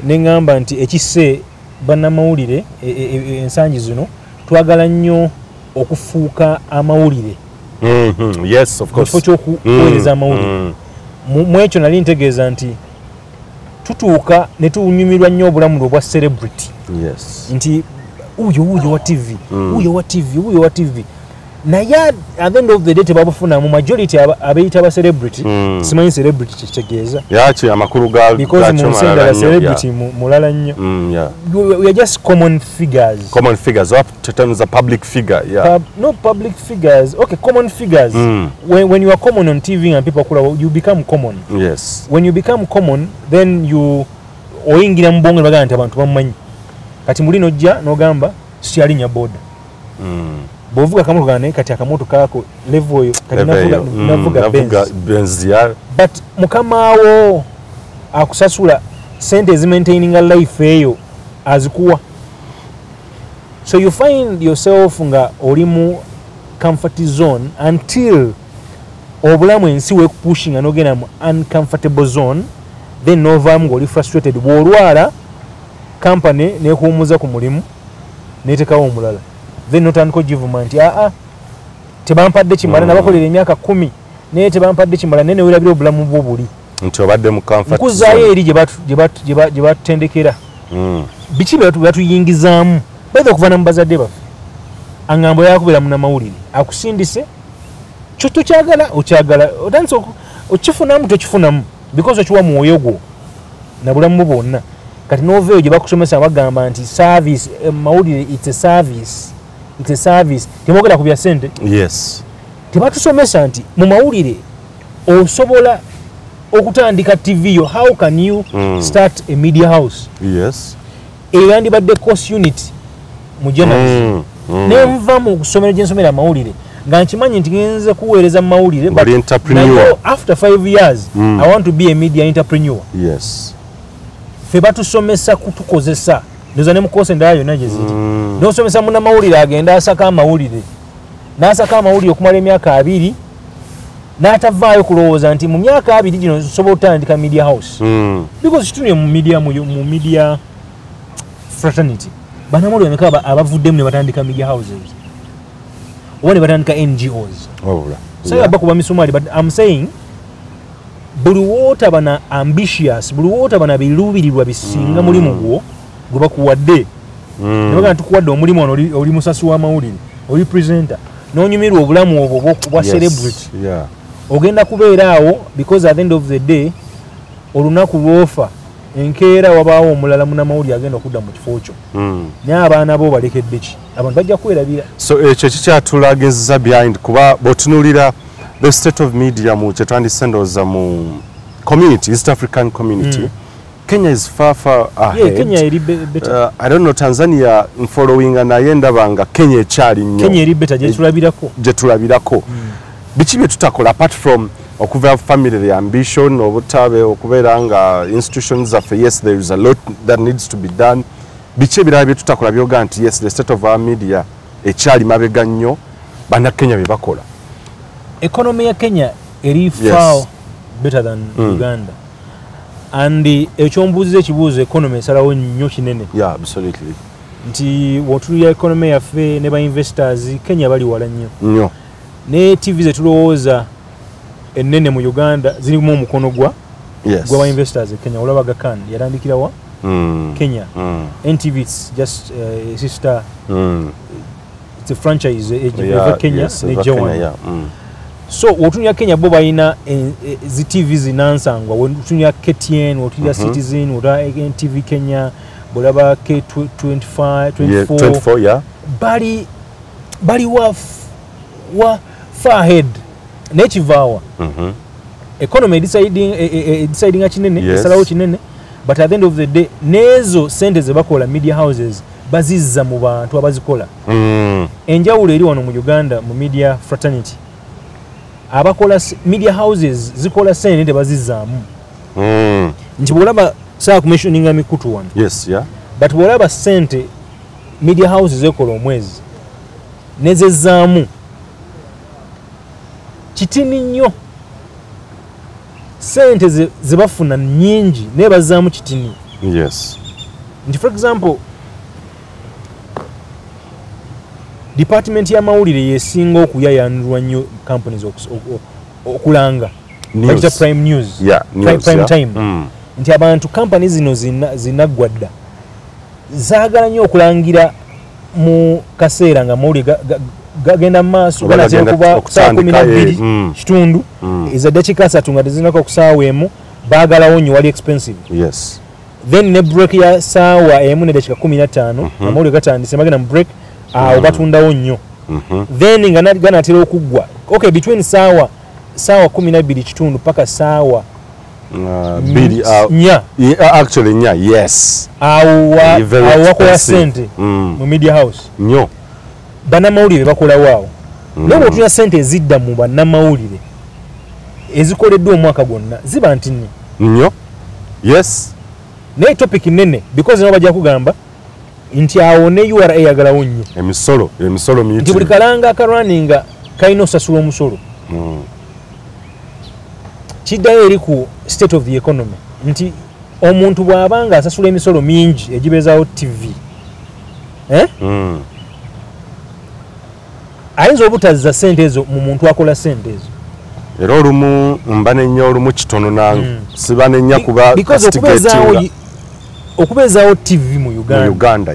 ne ngamba nti ekisse bannamawulire ensangi zino twagala nnyo okufuuka amawulire. Yes, of course. Kifo ky'okuweereza amawulire. Mu ekyo nali ntegeeza nti tutuuka ne tunyumirwa nnyo obulamu bwa celebrity. Yes. Nti uyo wa TV, uyo wa TV. Naye at the end of the day tebabufuna mu majority abayita ba celebrity. Simanyi celebrity kitegeeza. Yachi amakuru ga because mu senda celebrity mulala nnyo. Yeah. We are just common figures. Common figures up to terms of public figure. Yeah. No public figures. Okay, common figures. When you are common on TV and people you become common. Yes. When you become common, then you oyingira mbongo baganda nti abantu bamanyi. Kati mulino jja n'ogamba sikyalinya boda. Bovuga kamotoka ne kati akamoto kako level oyo kati navuga Benz ya. But mukamawo akusasula sente is maintaining a life eyo azikuwa. So you find yourself nga oli mu comfort zone until obulamu ensi we pushing and ogena mu uncomfortable zone, then novamu ng'oli frustrated bw'olwala company nekuwumuza ku mulimu netekawo omulala, then notandika ogivuma nti tebampadde kimala nabakolera emyaka 10 naye tebampadde kimala nene wirabira obulamu bwo buli nti obadde mu comfort nkuzaayo eri gye batutendekera biki byatuyingizaamu baida okuvaana mu bazadde baffe aŋŋambo yakubera munamawulire akusindise kyo tokyagala okyagala otandise okifunamu tokifunamu because okiwa mwoyo gwo na bulamu bwonna. Kati noveeyo gye bakusomesa bagamba nti service mawulire it's a service temwogera ku bya ssente. Yes. Tebatusomesa nti mu mawulire osobola okutandika TV yo, how can you start a media house? Yes. Eyandibadde course unit mu journalism. Nenva mu kusomera gye nsomera amawulire nga nkimanyi nti ngenze kuweereza mu mawulire but entrepreneur after 5 years I want to be a media entrepreneur. Yes. Fe batusomesa kutukozesa ndoza ne mukose endala yonna gye ziri nosomesa munnamawulire agenda asaka amawulire n'asaka amawulire okumala emyaka 2 n'atavaayo kulowooza nti mu myaka 2 gino nsobola okutandika media house because kitunye mu media fraternity bannamawulire bameka abavuddemu ne batandika media houses oba ne batandika NGOs. Sayaba kuba misumali but I'm saying buli wootaba na ambitious, buli wootaba na biruubirirwa bisinga mulimu gwo gwe bakuwadde ne bagamba tukuwadde omulimu ono oli musasi w'amawulire oli presenter n'onyumirwa obulamu obwo bwa celebrity ogenda kubeera awo because at the end of the day olunaku lwofa enkeera wabaawo omulala munnamawulire agenda okudda mu kifo kyo naye abaana bo balekedde ki abantu bajja kwerabira. So ekyo kikyatulagizza behind kuba bw'otunuulira the state of media mu kyetwandisendooza mu community, East African community. Kenya is far ahead. Yeah, Kenya eri better. I don't know Tanzania following naye ndaba nga Kenya ekyali nnyo. Kenya eri better gye tulabirako. Biki bye tutakola apart from okuva family ambition obutabe okubeera nga institutions zaffe, yes there is a lot that needs to be done. Biki ebirala bye tutakola byoga nti yes the state of our media ekyali mabega nnyo bannakenya bye bakola. Economy ya Kenya eri far better than Uganda. And ekyombuuziza ekibuuzo economy esalawo nnyo kinene. Yeah, absolutely. nti wotulya economy yaffe ne ba investors Kenya bali wala nnyo ne TV zetulowooza ennene mu Uganda zirimu omukono gwa investors Kenya olabaga kan yatandikira wa Kenya NTV it's just a sister it's a franchise Kenya ne Ggwanga so wotunya Kenya bo bayina zi TV zinansangwa wotunya KTN wotunya Citizen wotunya NTV Kenya bolaba K25 24 bali wa far ahead nechivawa economy deciding achinene esalawo chinene but at the end of the day nezo sente ze bakola media houses bazizza mu bantu abazikola enjawulo eri wano mu Uganda mu media fraternity abakola media houses zikola sente bazizzamu nti bolaba saa commissioning amikutu wano but bolaba sente media houses zekola omwezi nezezaamu kitini nnyo sente zebafuna nyingi nebazaamu kitini nti for example department ya mawulire yesinga okuyayanirwa nnyo companies okulanga bagita prime news prime time nti abantu companies zino zinagwadda zaagala nnyo okulangira mu kaseera nga mawulire gagenda maaso ganatera kuba saa 12 kitundu eza dakika 3 nga tezinako okusaawa emu baagalawo nnyo wali expensive then ne break ya saawa emu ne dakika 15 amawulire gatandise bagenda mu break awo batundawo nnyo then nga ganatera okuggwa okay between saawa 12 kitundu paka saawa actually awo wakola sente mu media house nnyo bannamawulire bakola waawo naye bw'otunya sente ezidda mu bannamawulire ezikoleddwa omwaka gwonna ziba nti nnyo naye topic nene because nabo bajja kugamba nti awo ne URA yagalawo nnyo emisolo miyitirivu nti buli kalanga akarwaninga kalina osasula omusolo kiddayo eri ku state of the economy nti omuntu bw'abanga asasula emisolo mingi egibeezaawo TV ayinza obutazza sente ezo mu muntu akola sente ezo era olumu mba nenya olumu kitono nange siba nenya kuba okubeezaawo TV mu Uganda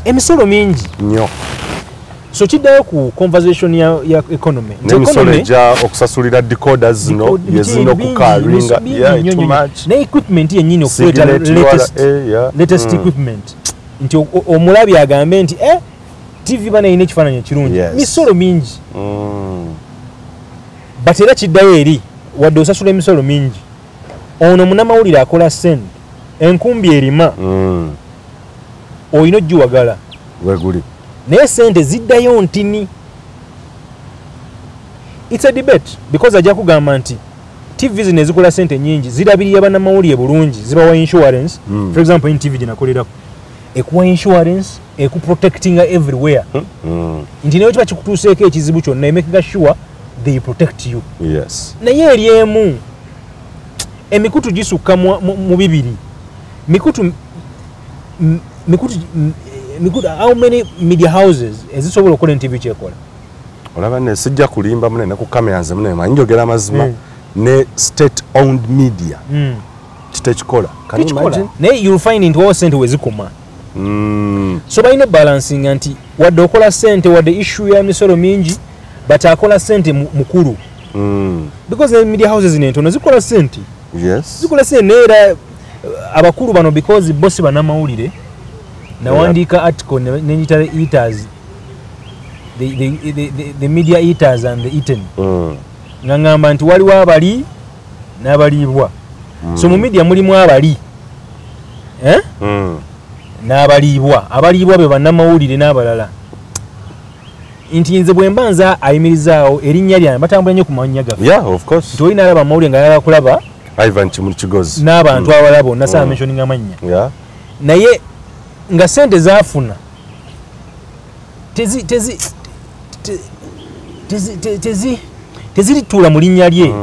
emisolo mingi nnyo so kiddayo ku conversation ya economy n'emisolo ejja okusasulira decoders zino yezino okukalinga ne equipment yennyini okuleeta latest equipment nti omulabi agambe nti TV bana ine kifaananyi ekirungi misolo mingi but era kiddayo eri wadde osasula emisolo mingi ono munnamawulire akola sente enkumbi erima olina ogiwagala weguli naye sente ziddayo ntini it's a debate because ajja kugamba nti TV zino ezikola sente nyingi zirabirira bannamawulire bulungi zibawa insurance for example NTV gyenakolerako ekuwa insurance ekuprotectinga everywhere nti nayo kiba kikutuuseeko ekizibu kyonna emakinga sure they protect you naye eri emu emikutu gisukka mu bibiri mikutu how many media houses ezisobola okukola NTV kyekola olaba ne sijja kulimba munene ku kamera nze munene manyi njogera amazima ne state owned media kitekikola naye you'll find nti wawo sente wezikoma so balina balancing nti wadde okola sente wadde issue ya misolo mingi but akola sente mukulu because the media houses nentono zikola sente zikola sente neera abakulu bano because bossi bannamawulire nawandiika article nenjita eaters the media eaters and the eaten nga ngamba nti waliwo abali n'abaliibwa so mu media mulimu abali n'abaliibwa be bannamawulire n'abalala nti nze bwe mba nza ayimirizaawo erinnya lyange batambula nnyo ku mannya gaffe nti olina alaba amawulire nga yagala kulaba Kimuli Kigozi n'abantu abalala bonna saa mentioning amannya naye nga sente zaafuna tezirituula mu linnya lye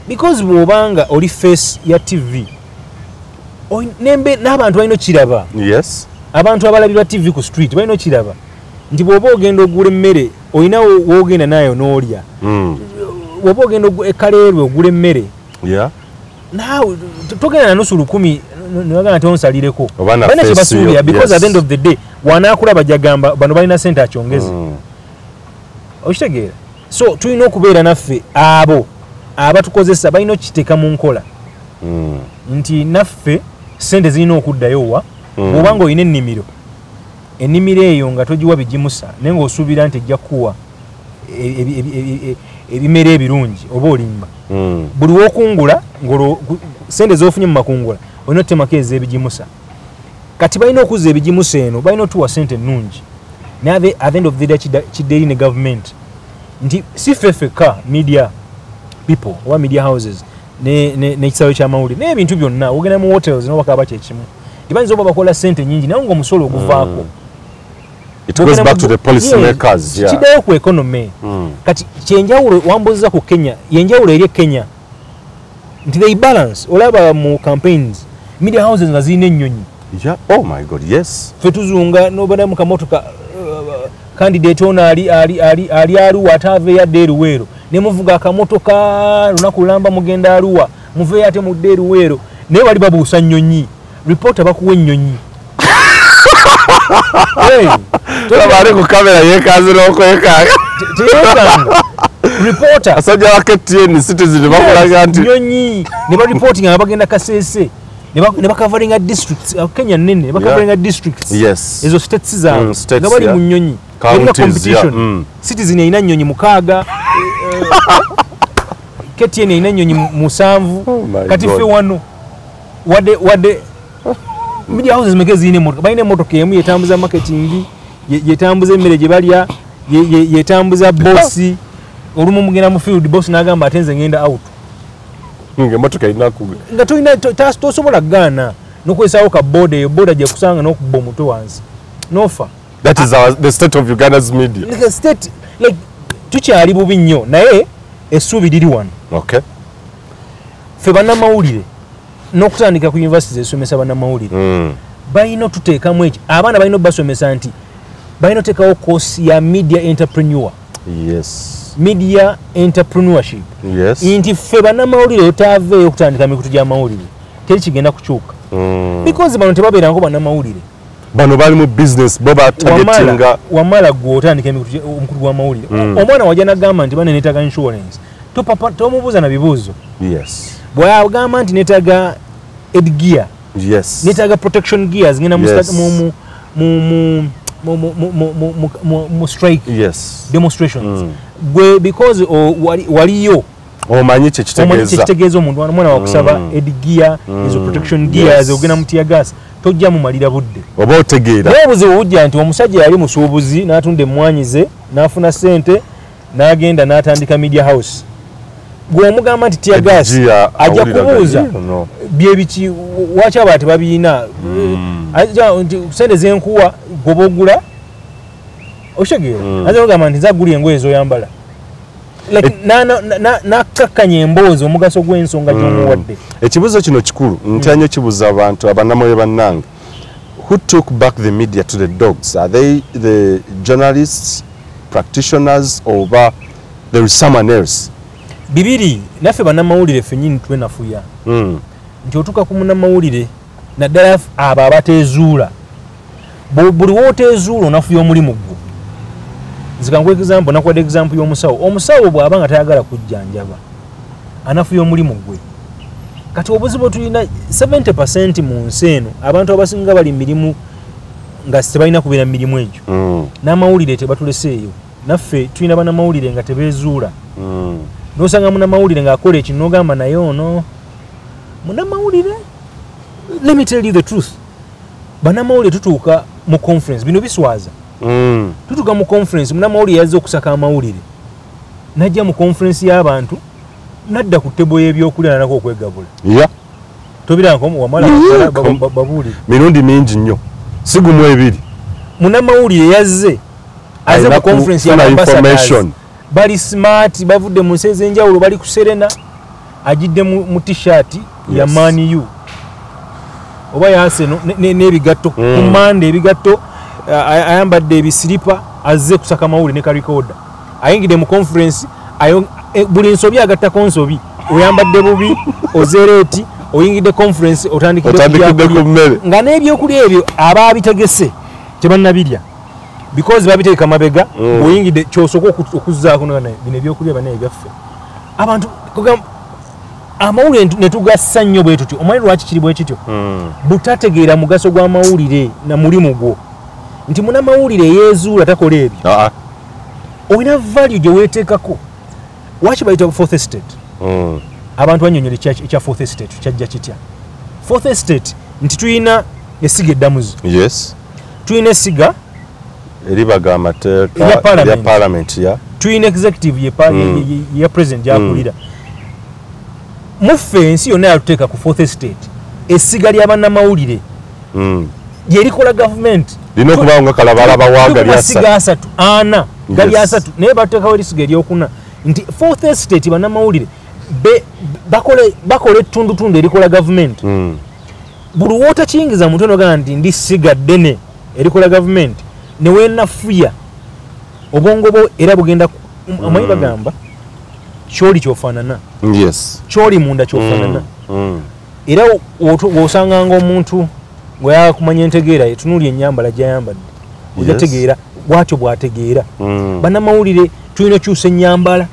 because bw'obanga oli face ya TV n'abantu balina okiraba abantu abalabirwa TV ku street balina kiraba nti bwoba ogenda ogula emmere olina wogenda nayo n'olya bwoba ogenda ekaleerwe ogula emmere naawe togenda na nusu 10 niwagana nti onsalireko balina kyebasuubira because at the end of the day wanaakulaba jagamba bano balina sente akyongeze okitegeera so tulina okubeera naffe abo abatukozesa balina okiteeka mu nkola nti naffe sente zirina okuddayo wa bw'obanga olina ennimiro eyo nga togiwa bigimusa naye ng'osuubira nti ejja kuwa ebimera ebirungi oba olimba buli wokungula sente z'ofunye mu makungula olina otemako ez'ebigimusa kati balina okuzza ebigimusa eno balina otuwa sente ennungi naye at the end of the day kiddeeri ne gavumenti nti si ffeffeka media people oba media houses n'ekisaawe ky'amawulire naye ebintu byonna ogenda mu hotels n'obakaba kyekimu tibayinza oba bakola sente nyingi naye ng'omusolo oguvaako it goes back to the policy makers kiddayo ku economy kati kyenjawulo wambuzza ku Kenya yenjawulo eri Kenya nti they balance olaba mu campaigns media houses nga zirina ennyonyi oh my god yes fe tuzunga nobada mu kamotoka candidate ono ali Arua atave ya Deruwero ne muvuga akamotoka lunaku lulamba mugenda Arua muve ate mu Deruwero naye bali babuusa nnyonyi reporter bakuwa ennyonyi Bari ku kamera yekazi n'okwekanga reporter asajja wa KTN citizen bakulaga nti nyonyi ne ba reporting abagenda Kasese ne bakavaringa districts Kenya nene ne bakavaringa districts yes ezo states zaabwe nga bali mu nyonyi competition citizen ina nyonyi mukaaga KTN ina nyonyi musanvu kati fe wano wade media houses mekezi ine moto baine moto kemu yetambuza marketing yetambuza emmere gye balya yetambuza bossi olumu mugenda mu field boss nagamba atenze ngenda out motoka ina kuga nga toina tosobola gana nokwesawo ka boda yo boda gye kusanga n'okubba omuto wansi nofa that is the state of Uganda's media the state like tukyali bubi nnyo naye essuubi liri wano okay fe bannamawulire n'okutandika ku universities esomesa bannamawulire balina tuteekamu ekyo abaana balina basomesa nti balina oteekawo course ya media entrepreneur media entrepreneurship nti ffe bannamawulire otaaveeyo okutandika mikutu gy'amawulire teri kigenda kukyuka because bano tebabeerango bannamawulire bano bali mu business bo batargetinga wamala gwe otandika omukutu gw'amawulire omwana wajja nagamba nti bana neetaaga insurance tomubuuza na bibuuzo bw'agamba nti neetaaga headgear neetaaga protection gears ngenda mu strike demonstrations gwe because waliyo omanyi kyekitegeeza omuntu omwana wakusaba headgear ezo protection gears ogenda mu tear gas tojja mumalira budde oba otegeera naye obuzibu bujja nti omusajja yali musuubuzi n'atunda emmwanyi ze n'afuna ssente n'agenda n'atandika media house gwe omugamba nti tear gas ajja kubuuza byebiki waki aba tebabiina nti sente zenkuwa goba ogula okitegeera azza ogamba nti nzagulya engoye ez'oyambala n'akkakkanya emboozi omugaso gw'ensonga gy'omuwadde ekibuuzo kino kikulu ntya nnyo kibuuza abantu abannamawulire bannange who took back the media to the dogs are they the journalists practitioners or there is someone else bibiri naffe bannamawulire ffennyini twenafuya nti otuuka ku munnamawulire naddala abo abateezuula buli wooteezuula onafuya omulimu gwo nzikangwa example nakwadde example y'omusawo omusawo bw'aba nga tayagala kujjanjaba anafuya omulimu gwe kati obuzibu tulina 70% mu nsi eno abantu abasinga bali mirimu nga tebalina kubeera mirimu egyo n'amawulire tebatuleseeyo naffe tulina bannamawulire nga tebeezuula n'osanga munnamawulire ng'akola ekintu n'ogamba naye ono munnamawulire let me tell you the truth bannamawulire tutuuka mu conference bino biswaza tutuuka mu conference munnamawulire yazze okusaka amawulire najja mu conference y'abantu nadda ku ttebo y'ebyokulya nanako okwegabula tobiranko wamala babuulire mirundi mingi nnyo si gumu ebiri munnamawulire yazze mu conference y'ambassadors bali smart bavudde mu nsi ez'enjawulo bali ku Serena ajidde mu t-shirt ya Man U. oba yase n'ebigatto kumande ebigatto ayambadde ebisiripa azze kusaka mawulire ne ka recorder ayingidde mu conference buli nsobi agattako nsobi oyambadde bubi ozereeti oyingidde conference otandikidde ku mmere nga n'ebyokulya ebyo abaabitegese tebannabirya because babiteeka mabega oyingidde kyosooka okuzzaako bino ebyokulya banaye byaffe abantu amawulire ne tugassa nnyo bwe tutyo omanyi lwaki kiri bwe kityo butategeera mugaso gw'amawulire na mulimu gwo nti munamawulire yeezuula takola ebyo olina value gye weeteekako waki bayita fourth estate abantu banyonyola ekya fourth estate kyajja kitya fourth estate nti tuyina essiga eddamuzi tuyina essiga eribaga amateeka ya parliament tuyina executive ya president gyakulira muffe ensi yonna yatuteeka ku fourth estate essiga ly'abannamawulire lyerikola gavumenti lina okubawo nga kalabalaba waaga lyasiga asatu ana gali asatu naye batuteekawo erisiga eryokuna nti fourth estate bannamawulire bakola ettundutundu erikola gavumenti buli wootakiyingiza muntu onogana nti ndi ssiga ddene erikola gavumenti neweenafuya obwongo bwo era bugenda amanyi bagamba kyoli kyofaanana kyoli munda kyofaanana era wosanganga omuntu bweyaba kumanya entegeera etunuulya ennyambala gyayambadde ojategeera bwatyo bwategeera bannamawulire tulina okyusa ennyambala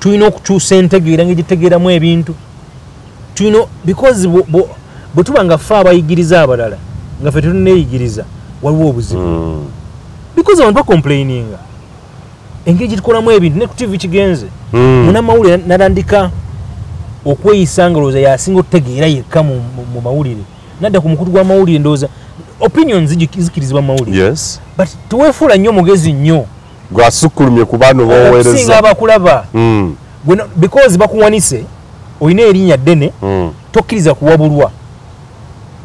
tulina okukyusa entegeera ngegitegeeramu ebintu tulina because bwe tuba nga ffe abayigiriza abalala nga ffe tetuneeyigiriza waliwo obuzibu because abantu bakomplaininga engeri gyetukolamu ebintu ne ku TV kigenze munamawulire natandika okweyisa nga lowooza yasinga okutegeera yekka mu mawulire nadda ku mukutu gw'amawulire ndowooza opinions zikirizibwa mu mawulire but teweefuula nnyo mugezi nnyo gwasukkulumye ku baano b'oweereza okusinga abakulaba because bakuwanise olina erinnya ddene tokkiriza kuwabulwa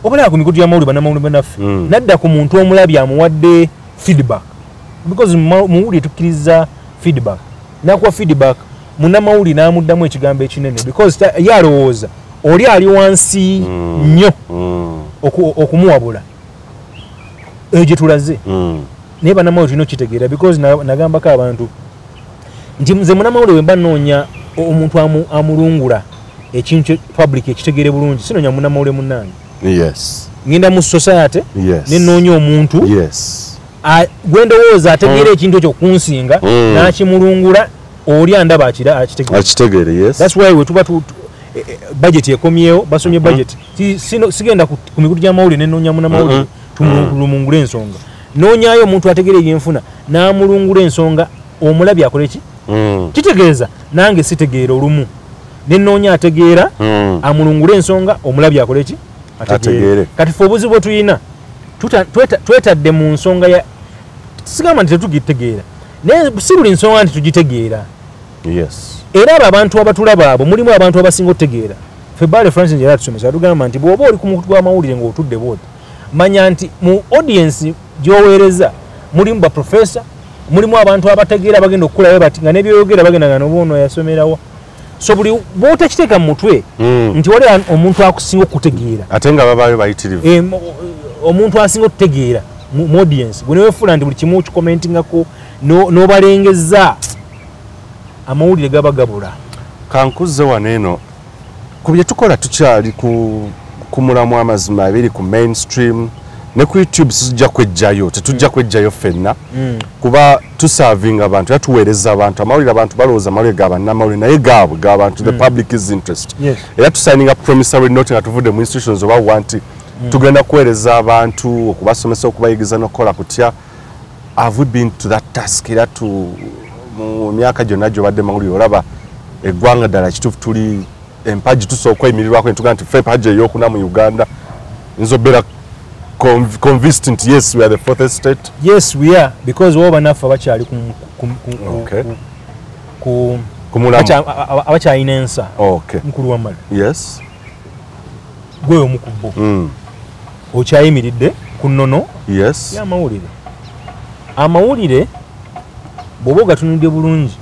obalaba ku mikutu gy'amawulire bannamawulire bannaffe nadda ku muntu omulabi amuwadde feedback because muwulire tukkiriza feedback nakuwa feedback munnamawulire n'amuddamu ekigambo ekinene because ye alowooza oli ali wansi nnyo okumuwabula eyo gye tulaze naye bannamawulire tulina okitegeera because nagambako abantu nti nze munnamawulire we mba nnoonya omuntu amulungula ekintu public ekitegeere bulungi sinoonya munnamawulire munnange ngenda mu society nenoonya omuntu gwendowooza ategeera ekintu ekyo kunsinga n'akimulungula oli andaba akitegeere that's why wetuba budget ekomyewo basomye budget sigenda ku mikutu gy'amawulire nenoonya munnamawulire tumulungule ensonga noonyayo omuntu ategeera ebyenfuna n'amulungula ensonga omulabi akole ki kitegeeza nange sitegeera olumu nenoonya ategeera amulungula ensonga omulabi akole ki ategeere kati fe obuzibu bwe tulina twetadde mu nsonga ya sigamba nti tetugitegeera naye si buli nsonga nti tugitegeera era abo abantu abatulaba abo mulimu abantu abasinga otegeera ffe Bale Francis era tusomesa tugamba nti bw'oba oli ku mukutu gw'amawulire ng'otudde bwoti manya nti mu audience gy'oweereza mulimu baprofesa mulimu abantu abategeera bagenda okukulayo bati nga n'ebyoyogera bagenda nga noboono yasomerawa so buli bw'otakiteeka mu mutwe nti wali omuntu akusinga okutegeera ate nga babaayo bayitirivu omuntu asinga okutegeera mu audience bwe neweefuula nti buli kimu okikomentingako n'obalengeza amawulire gaba gabula kankuzze wano eno ku bye tukola tukyali ku mulamu amazima abiri ku mainstream ne ku YouTube tujja kwejjayo tetujja kwejjayo ffenna kuba tusavinga abantu era tuweereza abantu amawulire abantu balowooza amawulire g'abannamawulire naye gaabwe g'abantu the public is interest era tusigning up promissory note nga tuvudde mu institutions oba wanti tugenda kuweereza abantu okubasomesa okubayigiza n'okukola kutya have we been to that task era mu myaka gyonna gy'obadde mawulire olaba eggwanga ddala kituufu tuli empagi tusooka okweyimirirwako ne tugamba nti ffe empagi ey'okuna mu Uganda nzo beera convinced nti yes we are the fourth estate. Yes we are because woba naffe abakyali ku abakyalina ensa mukulu w'amala gwe omukubbo okyayimiridde ku nnono y'amawulire amawulire bw'oba ogatunudde bulungi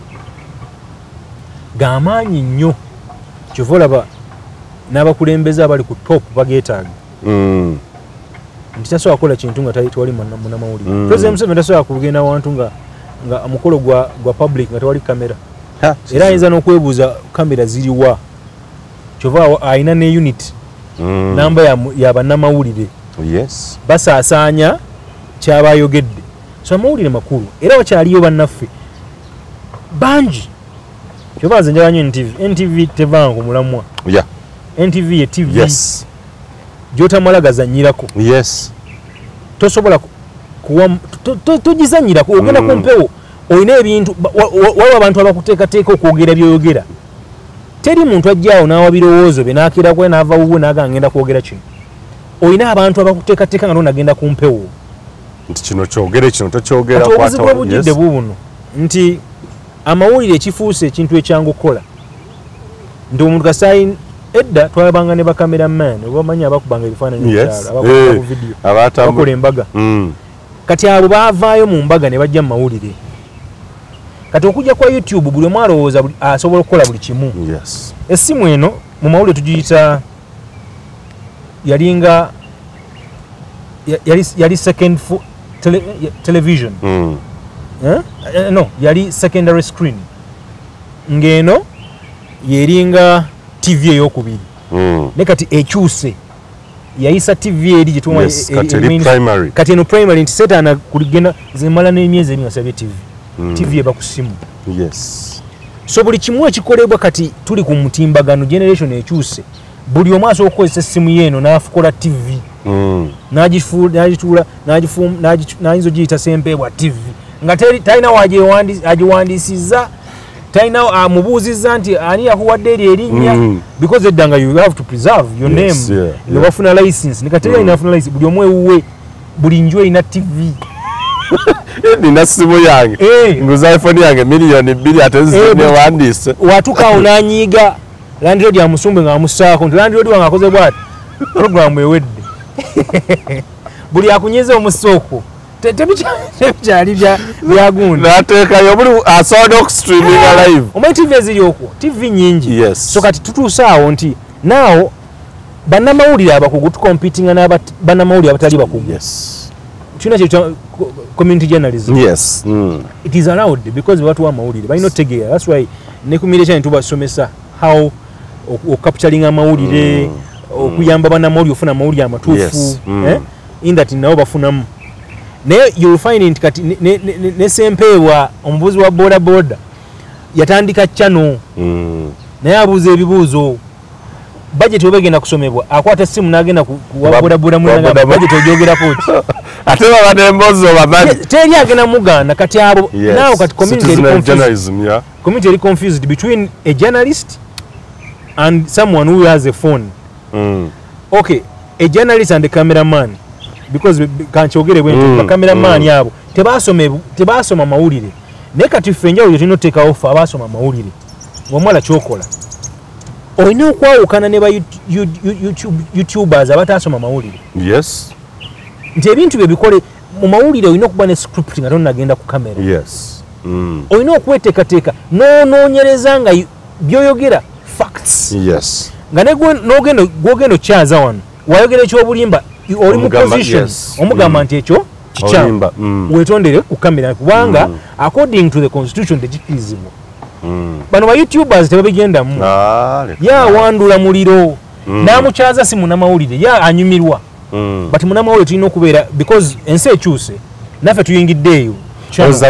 g'amaanyi nnyo kyova olaba n'abakulembeze abali ku top bageetaaga nti tasobola kukola kintu nga tewali munnamawulire. President Museveni tasobola kugenda wantu nga mukolo gwa public nga tewali kamera, era ayinza n'okwebuuza kamera ziriwa, kyova ayina ne unit namba ya bannamawulire basaasaanya kyaba ayogedde. So amawulire makulu era wakyaliyo bannaffe bangi, kyova nze njala nnyo NTV tevanga ku mulamwa. NTV ye TV gyotamala gazanyirako, tosobola togizanyirako, ogenda ku mpewo olina ebintu, waliwo abantu abakuteekateeka okwogera byoyogera. Teri muntu ajjaawo n'awa birowoozo bye n'akirako n'ava wuwe n'agamba ngenda kwogera kino. Olina abantu abakuteekateeka nga n'onagenda ku mpewo nti kino kyogere kino tokyogera. Obuzibu obujjidde bubuno nti amawulire ekifuuse ekintu ekyangu okukola. Nti omuntu kasaayi edda twalabanga ne bakameraman obamanyi abakubanga ebifaananyi ebyala abakola ku vidiyo abakola embaga. Kati abo baavaayo mu mbaga ne bajja mu mawulire. Kati okujja kwa YouTube buli omu alowooza asobola okukola buli kimu. Essimu eno mu mawulire tugiyita yalinga yali second television. No, yali secondary screen. Ngeno yeringa TV eyokubiri. Ne kati ekyuse yayisa TV eri gituma primary. Kati eno primary nti setana kuligenda zemala n'emyezi eri ngasabye TV. TV eba ku simu. So buli kimu ekikolebwa kati tuli ku mutimbagano generation ekyuse. Buli omu asobola okukozesa essimu yeeno n'afukola TV. N'agituula n'ayinza ogiyita sempeebwa TV. Nga talina agiwandiisizza, talina amubuuzizza nti ani yakuwadde eri erinnya, because edda nga you have to preserve your name. Ne bafuna license. Ne kati alina afuna license, buli omu ewuwe buli nju erina TV. Nina simu yange nguza iPhone yange miliyoni 2 ate newandiise. Watukawo n'anyiiga landlord amusumbe ng'amussaako nti landlord wange akoze bw'ati program ewedde. Buli akunyeze omusooko tebikyali byagundi nateekayo buli asobola okustreaminga live. Omanyi TV eziri okwo TV nyingi. So kati tutuusaawo nti naawo bannamawulire abakugu tukompitinga n'abannamawulire abatali bakugu. Tulina kye community journalism. It is allowed because batuwa amawulire balina otegeera. That's why ne ku media tubasomesa how capturing amawulire, okuyamba bannamawulire ofuna amawulire amatuufu, in that nabo bafunamu. Naye you'll find nti kati ne sempeebwa omubuzi wa boda boda yatandika channel naye abuuza ebibuuzo. Budget obegenda kusomebwa akwata simu n'agenda kuwa boda boda mulanga budget ogyogerako ki ate babadde embozo bamanyi teri agenda muganda. Kati abo now kati community eri confused between a journalist and someone who has a phone. Okay, a journalist and a cameraman, because kanchogere bwentu cameraman yabo tebasoma mawulire. Ne kati fenja oyo tino take off abasoma mawulire ngomwala kyokola olina okwawukana ne ba YouTubers abatasoma mawulire. Nti ebintu bye bikole mu mawulire olina okuba ne script nga tonagenda ku kamera. Olina okweteekateeka n'onoonyereza nga byoyogera facts. Nga gwogenda okyaza wano wayogera ekyobulimba oli mu position omugamba nti ekyo kikyamu wetondere ku kamera kubanga according to the constitution tekikkirizibwa. Bano ba YouTubers tebabigendamu. Yawandula muliro n'amukyaza si munnamawulire anyumirwa. But munnamawulire tulina okubeera because ensi ekyuse naffe tuyingiddeeyo.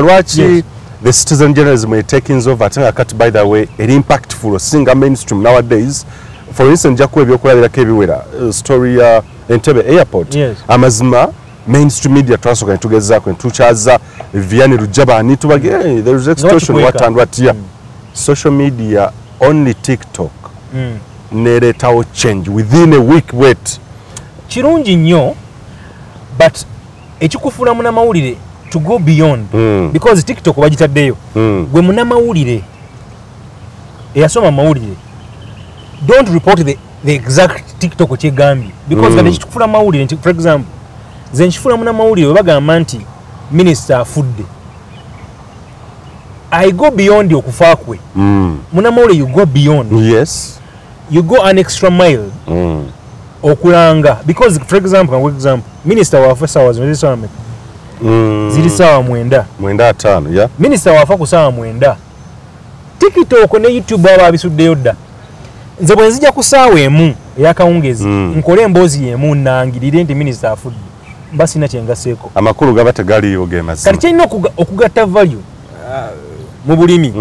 Lwaki the citizen journalism is taking over ate by the way it impactful singa mainstream nowadays. For instance jakuwa ebyokulabirako ebiwera story ya Entebbe airport. Amazima mainstream media twasoka nitugezaako ntukyaza Vianney Rujabani tubage there is extortion what and what here. Social media only TikTok neretawo change within a week. Wait kirungi nnyo but ekikufuula munnamawulire to go beyond because TikTok bagitaddeyo gwe munnamawulire eyasoma mawulire don't report the exact TikTok kyegambye because kati ekikufuula mawulire nti for example nze nkifuula munnamawulire bagamba nti minister afudde. I go beyond okufa kwe. Munnamawulire you go beyond. you go an extra mile okulanga, because for example minister wafa sawa ziri sawa mwenda 5 yeah. Minister wafa ku sawa 9 TikTok ne YouTube aba bisuddeyo dda. Nze bwe nzija ku saawa emu eyakawungezi nkole emboozi emu nangirire nti minister afudde basi na kyengaseeko amakulu gaba tegaliyo gemazima kati kyalina okugatta value mu bulimi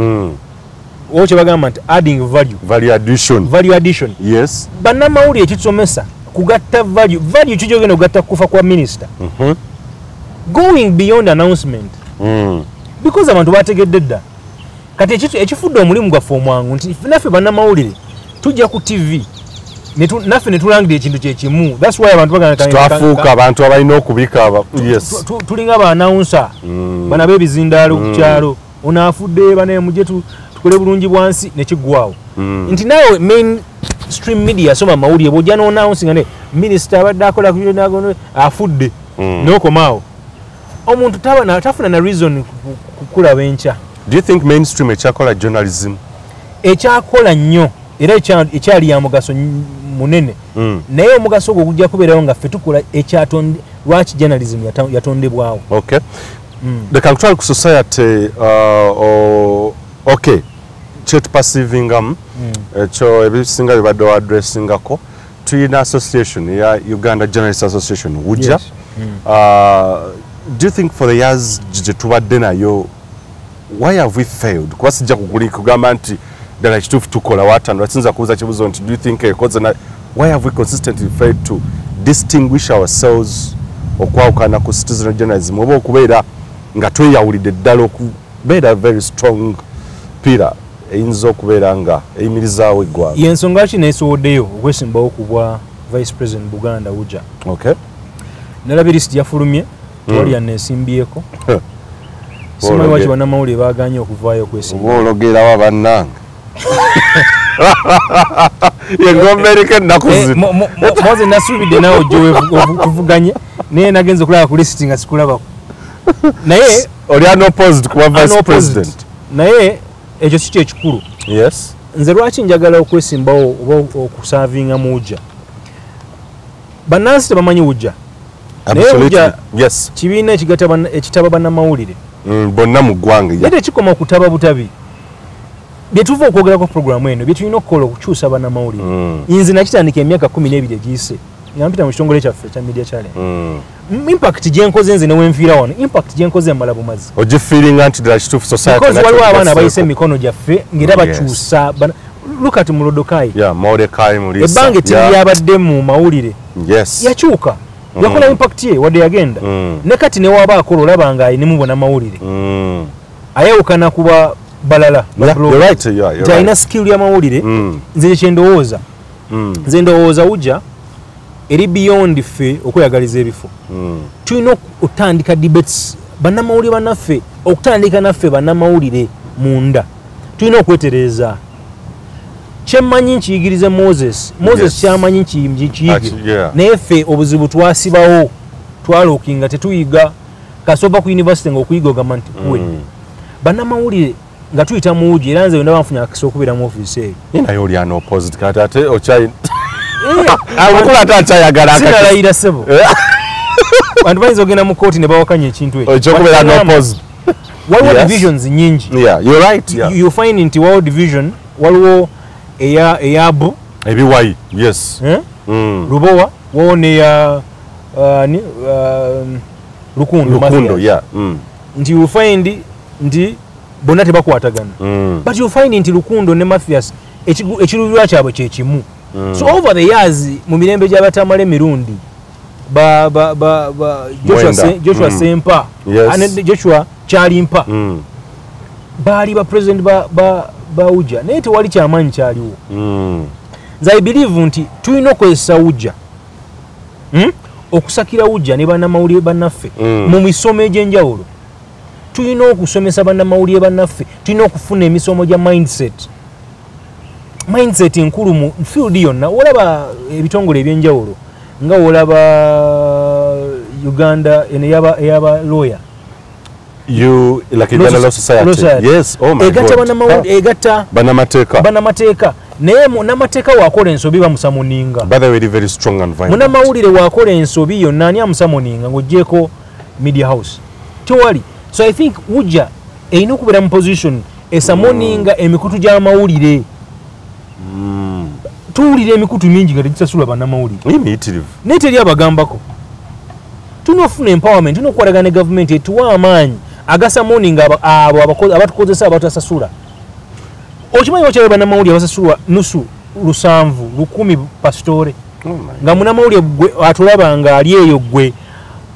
kye bagamba nti adding value addition yes. bannamawulire ekitusomesa kugatta value kijogenda okugatta kufa kwa minister going beyond announcement because abantu bategedde dda kati ekifudde omulimu gwaffe omwangu nti naffe bannamawulire tujja ku TV naffe netulangirira ekintu kyekimu. That's why abantu twafuuka abantu abalina okubika yes. tulinga ba-announcer bana b'ebizindaalo ku kyalo ono afudde banemuje tukole bulungi bwansi nekiggwawo nti nawe mainstream media soma mawulire bw'ojja no-announcing ne minister abadde akola afudde n'okomaawo omuntu tafuna na reason kukulaba enkya. Do you think mainstream ekyakola journalism ekyakola nnyo era ekyali ya mugaso munene naye omugaso ogwo gujja kubeerawo nga ffe tukola ekyatonde lwaki journalism yatondebwawo. Okay. Leka ntwale ku society okay kyetupassivingamu ekyo ebisinga bibadde wadressingako tuyina association ya Uganda Journalists Association wujja yes. Do you think for the years gye tubadde nayo why have we failed? Kuba sijja kugamba nti ddala ekituufu tukola watano asinza kubuuza kibuzo nti do you think why have we consistently failed to distinguish ourselves okwawukana ku citizen journalism oba okubeera nga tweyawulidde ddala okubeera very strong pillar eyinza okubeera nga eyimirizaawo eggwanga. Yensonga ki neesoboddeyo okwesimbawo ku bwa vice president Buganda Wujja. Okay. Nalabye lisiti yafulumye tewali yanneesimbyeko. Simanyi lwaki bannamawulire baaganye okuvaayo okwesimba. Oba ologerawo bannange. Yengomereka ennaku zino. Moze nasuubidde naawe ojja okuvuganye naye nagenze okulaba ku lisiti nga sikulabako. Naye oli unopposed kuba vice president. Naye ekyo si kyekikulu. Yes. Nze lwaki njagala okwesimbawo oba okusaavinga mu Wujja. Bannansi tebamanyi Wujja. Naye Wujja yes. kibiina ekitaba bannamawulire. Bonna mu ggwanga. Yate kikoma okutaba butabi. Byetuva okwogerako programu eno byetulina okukola okukyusa bannamawulire. Nze nakitandika emyaka 12 egiyise nga mpita mu kitongole kyaffe kya media challenge. Impact gyenkoze nze newenfiira wano impact gyenkoze mmala bumazi ogifiiringa nti ddala kituufu society because waliwo abaana bayise emikono gyaffe ng'era bakyusa look at Mulodokai Mordecai Mulisa ebbanga etyabadde mu mawulire yes yakyuka yakola impact ye wadde yagenda ne kati ne waba akola olaba nga ayinimu bonnamawulire ayawukana kuba balala alina skill y'amawulire nze kyendowooza nze ndowooza Wujja eri beyond ffe okweyagaliza ebifo tulina okutandika debates bannamawulire bannaffe okutandika naffe bannamawulire munda tulina okwetereza kyemmanyi nkiyigirize Moses kyamanyi nkiyige naye ffe obuzibu twasibawo twalookinga tetuyiga kasova ku university nga okuyiga ogamba nti kuwe bannamawulire nga tuyita mu Wujja era nze ndaba nfunye akisa okubeera mu ofiisi eyo naye oli unopposed kati ate okyayi abakola atakyayagala sinalayira sebo abantu bayinza ogenda mu kooti ne bawakanya ekintu ekyokubeera unopposed waliwo divisions nyingi you find nti waliwo division waliwo eyabu ebiwayi yes Lubowa waliwo neya Lukundo nti you find nti bonna tebakwatagana but you find nti Lukundo ne Mathias ekirubirwa kyabwe kyekimu. So over the years mu mirembe gy'abatamala emirundi Joshua Sempa and Joshua Chalimpa baali ba president ba Wujja naye tewali kyamaanyi kyaliwo. I believe nti tulina okozesa Wujja okusakira Wujja ne bannamawulire bannaffe mu misomo egy'enjawulo. Tulina okusomesa bannamawulire bannaffe tulina okufuna emisomo gya mindset nkulu mu field yonna. Olaba ebitongole ebyenjawulo nga olaba Uganda eyaba lawyer like Uganda Law Society. Yes, oh my God. Egata bannamateeka naye n'amateeka wakola ensobi bamusamoninga. By the way, very strong and violent. Munnamawulire wakola ensobi yonna ani amusamoninga ng'oggyeko media house tewali. So I think Wujja erina okubeera mu position esamoninga emikutu gy'amawulire. Tuwulira emikutu mingi nga tegisasulwa bannamawulire naye teri abagambako. Tulina okufuna empowerment, tulina okukolagana ne gavumenti etuwa amaanyi agasamoninga abo abatukozesa abatasasula. Okimanyi wakyabe bannamawulire abasasulwa nusu 700 1,000 pasitore nga munnamawulire gwe atulaba nga ali eyo gwe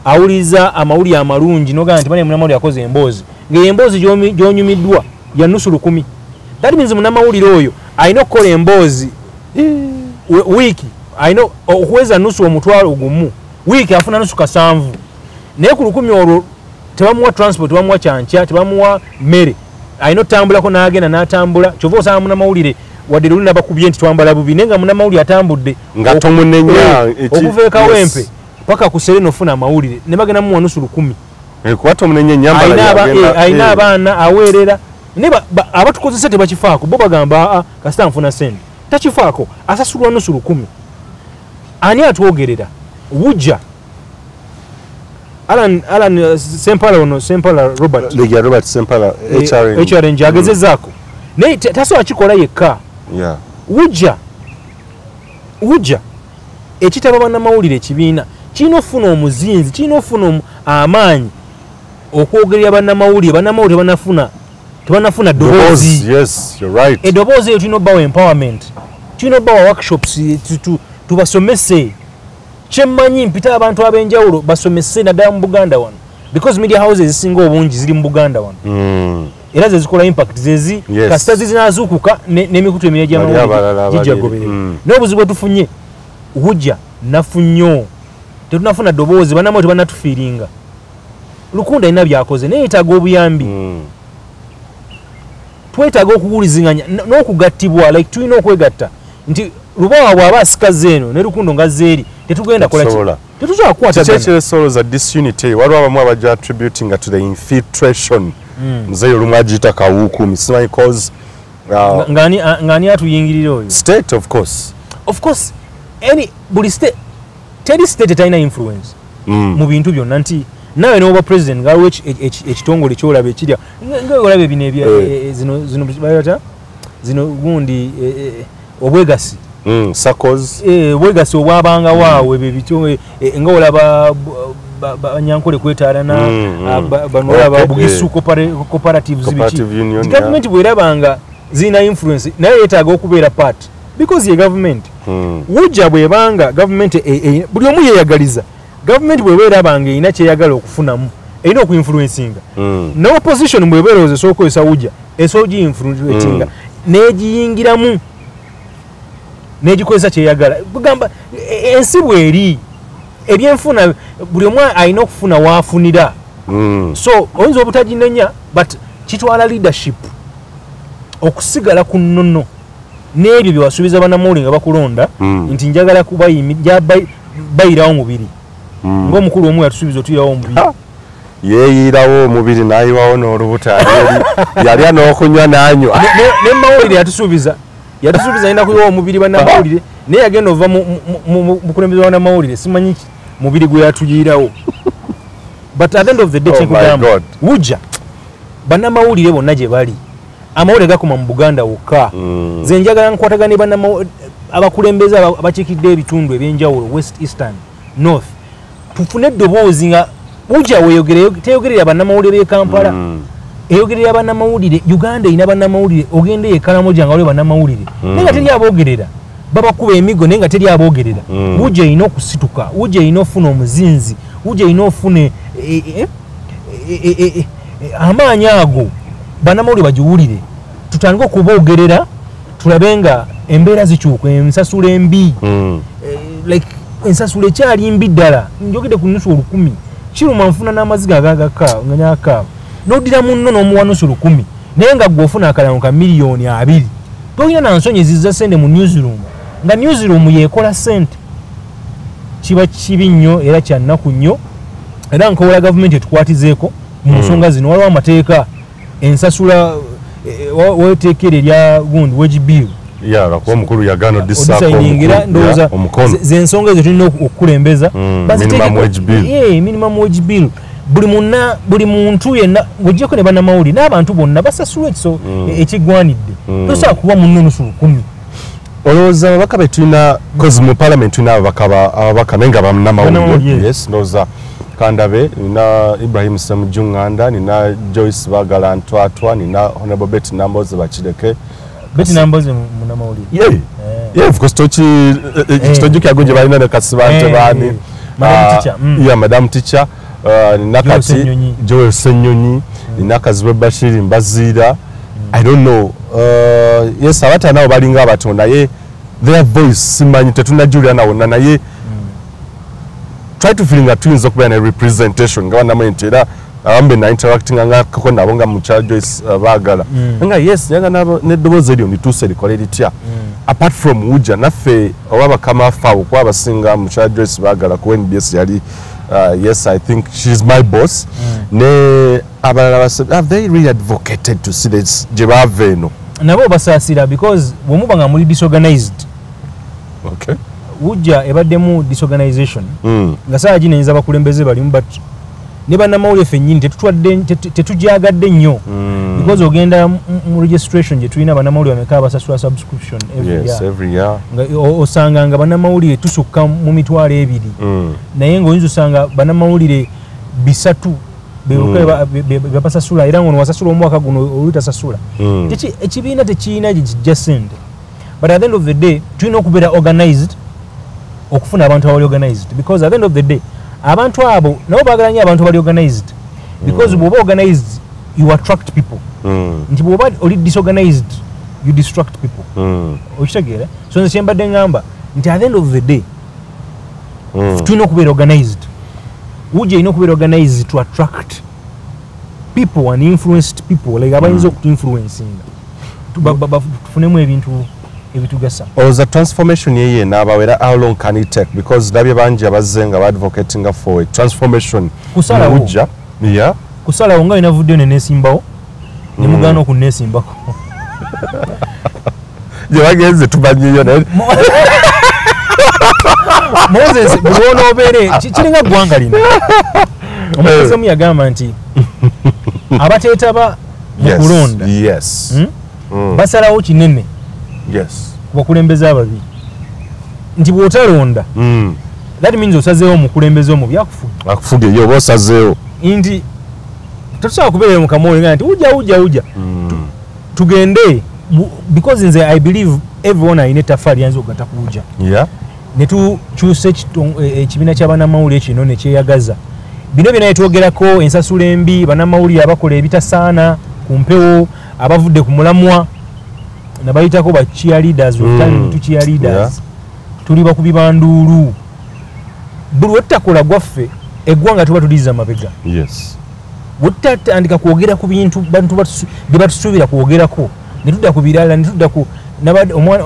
awuliza amawulire amalungi nogaa nti manya munnamawulire akoze emboozi ng'emboozi gy'onyumiddwa ya nusu 1,000. That means munnamawulire oyo alina okukola emboozi wiiki alina okuweza nusu omutwalo gumu wiiki afuna nusu 700 naye ku 1,000 olwo tebamuwa transport tebamuwa kyankya tebamuwa mmere alina otambulako n'agenda n'atambula kyova osanga munnamawulire wadde luli nabakubye nti twambala bubi naye nga munnamawulire atambudde nga tomunenya okuva ekawempe paka ku Serena ofuna amawulire ne bagenda muwa nusu 1,000 kuba tomunenya nyambala alina abaana aweerera naye abatukozesa tebakifaako bo bagamba kasita nfuna sente takifaako asasulwa nusu 1,000. Ani atwogerera Wujja Alan Sempala ono Sempala Robert Sempala HRN agezezaako naye tasobola kikola yekka. Wujja ekitaba bannamawulire ekibiina kirina ofuna omuzinzi kirina ofuna amaanyi okwogerera bannamawulire tebanafuna ddoboozi. Eddoboozi eyo tulina obbawa empowerment tulina obbawa workshops tubasomese kyemmanyi mpita abantu ab'enjawulo basomese naddala mu Buganda wano because media houses ezisinga obungi ziri mu Buganda wano era zezikola impact zezi kasita zizinazuukuka n'emikutu emirala gy'amawulire gijja goberera n'obuzibu bwe tufunye Wujja nafu nnyo tetunafuna ddoboozi bannamawulire tebannatufiiringa Lukunda alina byakoze naye yeetaaga obuyambi twetaaga okuwulizinganya n'okugattibwa like tulina okwegatta nti Lubawa bw'aba asikaze eno ne Lukundo nga zeeri tetugenda kola ki tetusobola kukwatagana kyekyesoloza disunity waliwo abamu abajja attributing to the infiltration mzeyo olumu agiyita kawuuku misimanyi cause ng'ani atuyingirira oyo state of course buli state teri state etalina influence mu bintu byonna nti nawe n'oba president nga waliwo ekitongole kyolaba ekirya ngaolaba bino zino gundi obwegasi obwegasi obwabanga waawe bebityo nga olaba banyankole kwetaalana banolaba bugisu cooperatives biki government bwerabanga zina influence naye yeetaaga okubeera part because ye government Wujja bwebanga government buli omu yeeyagaliza government bwebeerabanga erina kyeyagala okufunamu erina okuinfluencinga ne opposition bwebeerowooza esookozesa Wujja esobola ogiinfluencinga n'egiyingiramu n'egikozesa kyeyagala kugamba ensi bweri ebyenfuna buli omu alina okufuna waafunira so oyinza obutaginenya but kitwala leadership okusigala ku nnono n'ebyo byewasuubiza bannamawulire nga bakulonda nti njagala bayirawo omubiri ng'omukulu omu yatusuubiza otuyirawo omubiri yeeyirawo omubiri n'ayiwawo n'olubuta yalya n'okunywa n'anywa ne mawulire yatusuubiza alina kuyiwawo omubiri bannamawulire naye yagenda ova mukulembeze bannamawulire simanyi mubiri gwe yatuyirawo but at the end of the day kyekugamba Wujja bannamawulire bonna gye bali amawulire gakoma mu Buganda wokka nze njagala nkwatagane abakulembeze abakiikidde ebitundu ebyenjawulo west eastern north tufune eddoboozi nga Wujja teyogerera bannamawulire b'e Kampala eyogerera bannamawulire Uganda erina bannamawulire ogenda ekalamoja nga waliwo bannamawulire naye nga teri aboogerera babakuba emigo naye nga teri aboogerera Wujja erina okusituka Wujja erina ofuna omuzinzi Wujja erina ofuna amaanyi ago bannamawulire bagiwulire tutandike okuboogerera tulabe nga embeera zikyuka ensasula embi like ensasula ekyali mbi ddala njogedde ku nusu 1,000 kiruma nfuna n'amaziga agagaka nga nyakaaba n'oddira munno n'omuwa nusu 1,000 naye nga gwe ofuna akalango ka miliyoni 2 tolina nansonyi zizza sente mu newsroom nga newsroom yeekola sente kiba kibi nnyo era kya nnaku nnyo era nkowola gavumenti etukwatizeeko mu nsonga zino waliwo amateeka ensasula weteekera erya gundi wage bill ya bakuwa mukuru yagano disainingira ndoza zensonga ezo tulina okukulembeza minimum wage bill minimum wage bill buli muntu yenna ng'oggyeko ne bannamawulire n'abantu bonna basasula ekiso ekigwanidde tosobola kuba munno nusu 10. olowooza ababaka be tulina kozi mu parliament tulina ababaka naye nga bannamawulire yes ndowooza kandabe nina Ibrahim Ssemujjunganda nina Joyce Bagala Ntwatwa nina Honorable Betty Namboze Bakireke Betty Namboze munamawulire yeah of course tochi kyago gye balina ne Kasibante bani Madam Teacher nina kati Joel Ssenyonyi nina Kazibe Bashir Mbazira I don't know yes abata nabo balinga abatonda ye their voice simanyi tetuna Juliana wonna naye try to feeling that twins okuba na representation nga banamenti era abambe na interacting nga kako nabo nga mucha Joyce Bagala nga yes yanga nabo neddoboze eryo nituse likole litya apart from uja naffe obaba kama fawo kwa basinga mucha Joyce Bagala ku NBS yali yes I think she's my boss ne abalala have they really advocated to see this jebaveno nabo basasira because bomuba nga muri disorganized okay Uja ebaddemu disorganization nga saa ginenza bakulembeze balimu but ne bannamawulire ffennyini tetujagadde nnyo because ogenda mu registration gye tulina bannamawulire bameka abasasula subscription every year nga osanga nga bannamawulire tusukka mu mitwalo 2 naye ng'oyinza osanga bannamawulire 3 bebasasula era ngono wasasula omwaka guno olutasasula ekibiina tekirina gye kijja ssente but at the end of the day tulina okubeera organized okufuna abantu abali organized because at the end of the day abantu abo nabo baagala nnyo abantu bali organized because bw'oba organized you attract people nti bw'oba oli disorganized you distract people okitegeera so nze kyembadde ngamba nti at the end of the day tulina okubeera organized ujja alina okubeera organized to attract people and influenced people like abayinza okutuinfluencinga tufunemu ebintu ebitugasa oza transformation yeye n'abawera how long can it take because labye banji abazenga ba advocating for a transformation kusalawo yeah kusalawo nga inavudde ne nesimbawo ne mugano ku nesimbako je bagenze tubanyiyo naye Moses buwono obere kiringa ggwanga lino omukozi mu yagamba nti abateetaba mu kulonda yes basalawo kinene yes bakulembeza ababi nti bwotalonda that means osazeewo omukulembeza omubi akufuge yo bosazeewo nti tosobola kubeera mu kamooli nti uja tugende because nze I believe everyone ayina ettaffaali yanza okugatta kuuja ne tukyusa ekibiina ky'abannamawulire kino ne kyeyagaza bino byonna byetwogerako ensasula embi bannamawulire abakola ebitasaana ku mpewo abavudde ku mulamwa nabayitako ba cheerleaders cheerleaders tuli bakubi banduulu buli wettakola gwaffe eggwanga tuba tuliza mabega yes wetatandika kwogera ku bintu bantu bye batusuubira kwogerako ne tudda ku birala ne tudda ku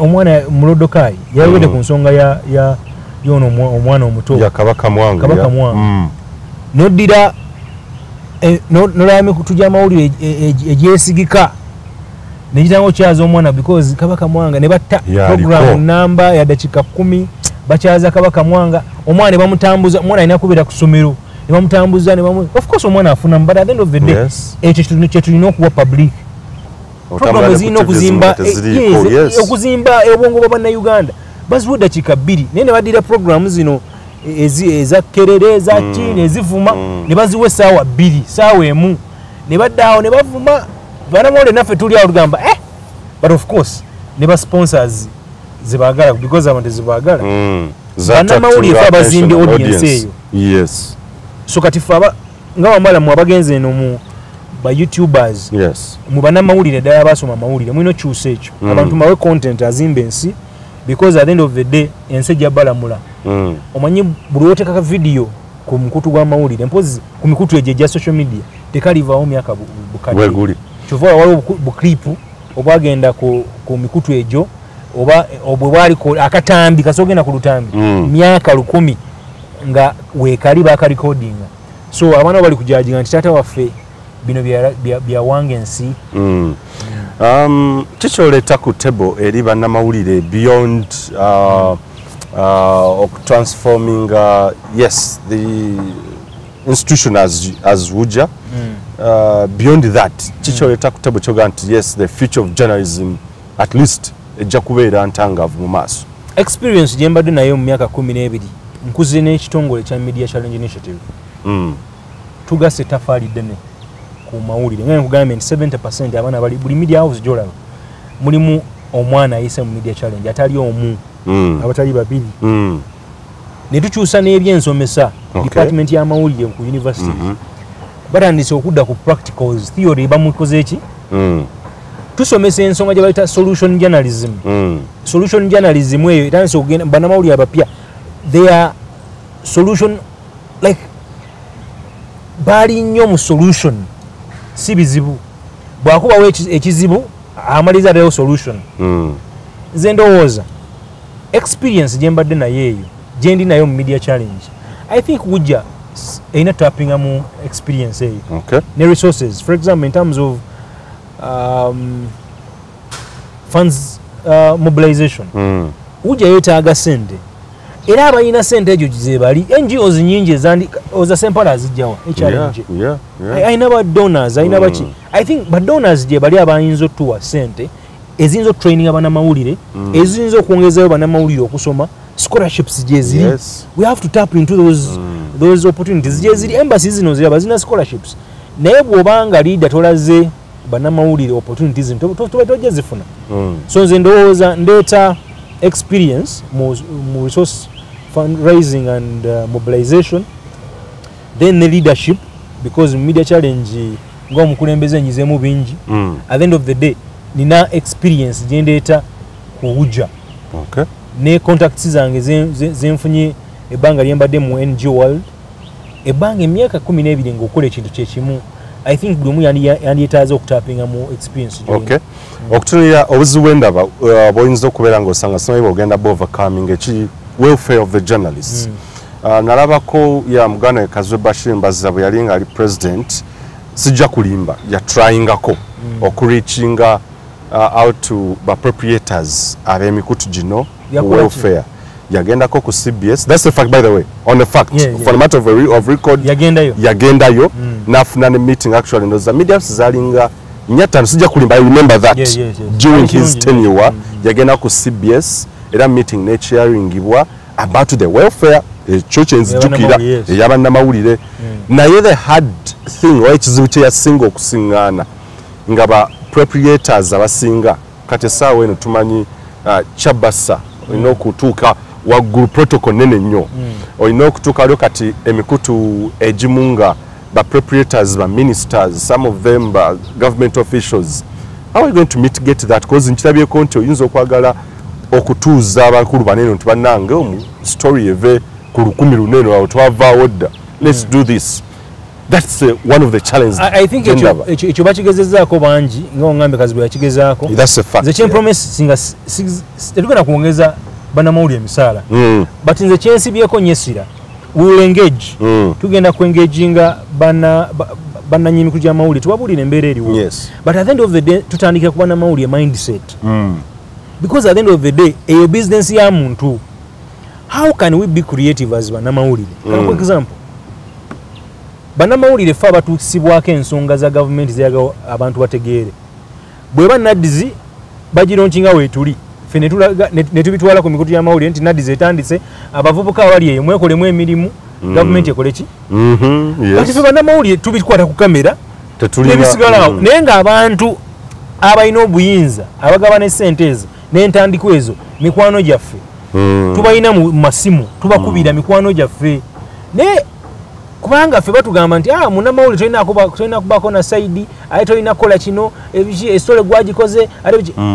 omwana Mulodokai yawedde ku nsonga ya yono omwana omuto ya kabaka mwanga noddira nolame kutujja amawulire egyesigika nekitango kyaza omwana because kabaka mwanga ne batta program namba ya dakika 10 bakyaza kabaka mwanga omwana ne bamutambuza omwana alina kubeera ku ssomero ne bamutambuza of course omwana afuna but at the end of the day ekyo tulina okuwa public program zino okuzimba obwongo bwa bannayuganda baziwa dakika 2 naye ne badira program zino eza kerere eza kini ezivuma ne baziwa essaawa 2 ssaawa emu ne baddaawo ne bavuma banamawulire naffe tuli awo tugamba but of course ne ba sponsors zibaagala because abantu zibaagala bannamawulire fe abazimbye audience eyo yes so kati fe nga bamala mu abagenze eno mu ba YouTubers yes mu bannamawulire ddala abasoma amawulire mulina okyusa ekyo abantu mawe content azimba ensi because at the end of the day ensi ejja balamula omanyi buli woteekaka video ku mukutu gw'amawulire mpozi ku mikutu egyo egya social media tekalivaawo myaka bukadde kyova waliwo buklipu obwagenda ku mikutu egyo oba obwe bwaliko akatambi kasogenda ku lutambi myaka 10 nga weekali bakalikodinga so abaana bali kujajinga nti taata waffe bino bya wange ensi Kikyoleta ku table eri bannamawulire beyond transforming yes the institution as Wuja. Beyond that, kikyoleta ku table kyoga nti yes the future of journalism at least ejja kubeera ntangavu mu maaso. Experience gye mbadde nayo mu myaka 12 nkuzze n'ekitongole kya Media Challenge Initiative. Tugase tafaali ddene ku mawulire nga nkugambye nti 70% abaana bali buli media house gy'olaba mulimu omwana ayise mu Media Challenge atali omu abatali babiri. Ne tukyusa n'ebyensomesa department y'amawulire ku universities batandise okudda ku practicals theory bamukoze eki tusomesa ensonga gye bayita solution journalism. Solution journalism eyo etandise okugenda bannamawulire abapya their solution like bali nnyo mu solution si bizibu bwakubawo ekizibu amaliza leo solution. Nze ndowooza experience gye mbadde naye eyo gye ndi nayo mu Media Challenge I think Wuja erina tappinga mu experience eyo ne resources for example in terms of funds mobilization. Wuja yeetaaga sente era abalina sente egyo gizebali NGOs nyingi ezandika oza sempala azijjawa challenge ayina ba donors ayina baki I think ba donors gye bali abayinza otuwa sente ezinzo training abannamawulire ezinzo okuongezayo bannamawulire okusoma scholarships gye ziri we have to tap into those opportunities gye ziri embassies zino ziraba zina scholarships naye bw'obanga leader tolaze bannamawulire opportunities tojja zifuna. So nze ndowooza ndeeta experience mu resource fundraising and mobilization then the leadership because Media Challenge nga omukulembeze nyizeemu bingi at the end of the day nina experience gye ndeeta ku Wuja ne contacts zange zenfunye ebbanga lyembadde mu NGO world ebbanga emyaka 12 ng'okola ekintu kyekimu I think buli omu yandyetaaza okutapinga mu experience okutunulira obuzibu endaba bw'oyinza okubeera ng'osanga simanyi bw'ogenda overcoming eki welfare of the journalists. Nalabako ya Muganda Kazwe Bashir Mbaziza bwe yali ng'ali president sijja kulimba yatryingako okureachinga out to appropriators ab'emikutu gino welfare yagendako ku CBS. That's the fact by the way on the fact for the matter of record yagendayo nafuna ne meeting actually ndoza media zalinga nyata sijja kulimba I remember that during his tenure yagenda ku CBS era meeting ne chairingibwa about the welfare church nzijukira y'abannamawulire naye the hard thing or ekizibu kye yasinga okusingana nga ba proprietors abasinga kati saawa eno tumanyi chabasa olina okutuuka waggulu protocol nene nnyo olina okutuuka lyo kati emikutu egimunga ba proprietors ba ministers some of them ba government officials how are you going to mitigate that because nkirabyeko nti oyinza okwagala okutuuza abakulu banene nti bannange omu story eve ku 10 awo twavaawo dda let's do this. That's one of the challenges. I think ekyo bakigezezaako bangi ng'ongambe kazi bwe yakigezaako. That's a fact. Nze kyenpromise singa tetugenda kuongeza bannamawulire emisaala. But nze kyensibyeko nyesira we will engage. Tugenda kuengaginga bannanyimikulu gy'amawulire tubabuulire embeera eriwo. But at the end of the day tutandike ku bannamawulire mindset. Because at the end of the day eyo business ya muntu. How can we be creative as bannamawulire? For example bannamawulire ffe abatuusibwako ensonga za gavumenti zeyaga abantu bategeere bwe bannaddizi bagironkinga weetuli ffe ne tubitwala ku mikutu y'amawulire nti naddizi etandise abavubuka abali eyo mwekolemu emirimu gavumenti ekole ki kati ffe bannamawulire tubikwata ku kamera nebisigalawo naye ng'abantu abalina obuyinza abagaba n'essente ezo n'entandiko ezo mikwano gyaffe tubalina mu masimu tubakubira mikwano gyaffe naye kubanga ffe batugamba nti munnamawulire tolina kubaako na saidi ate tolina kukola kino esitole gwagikoze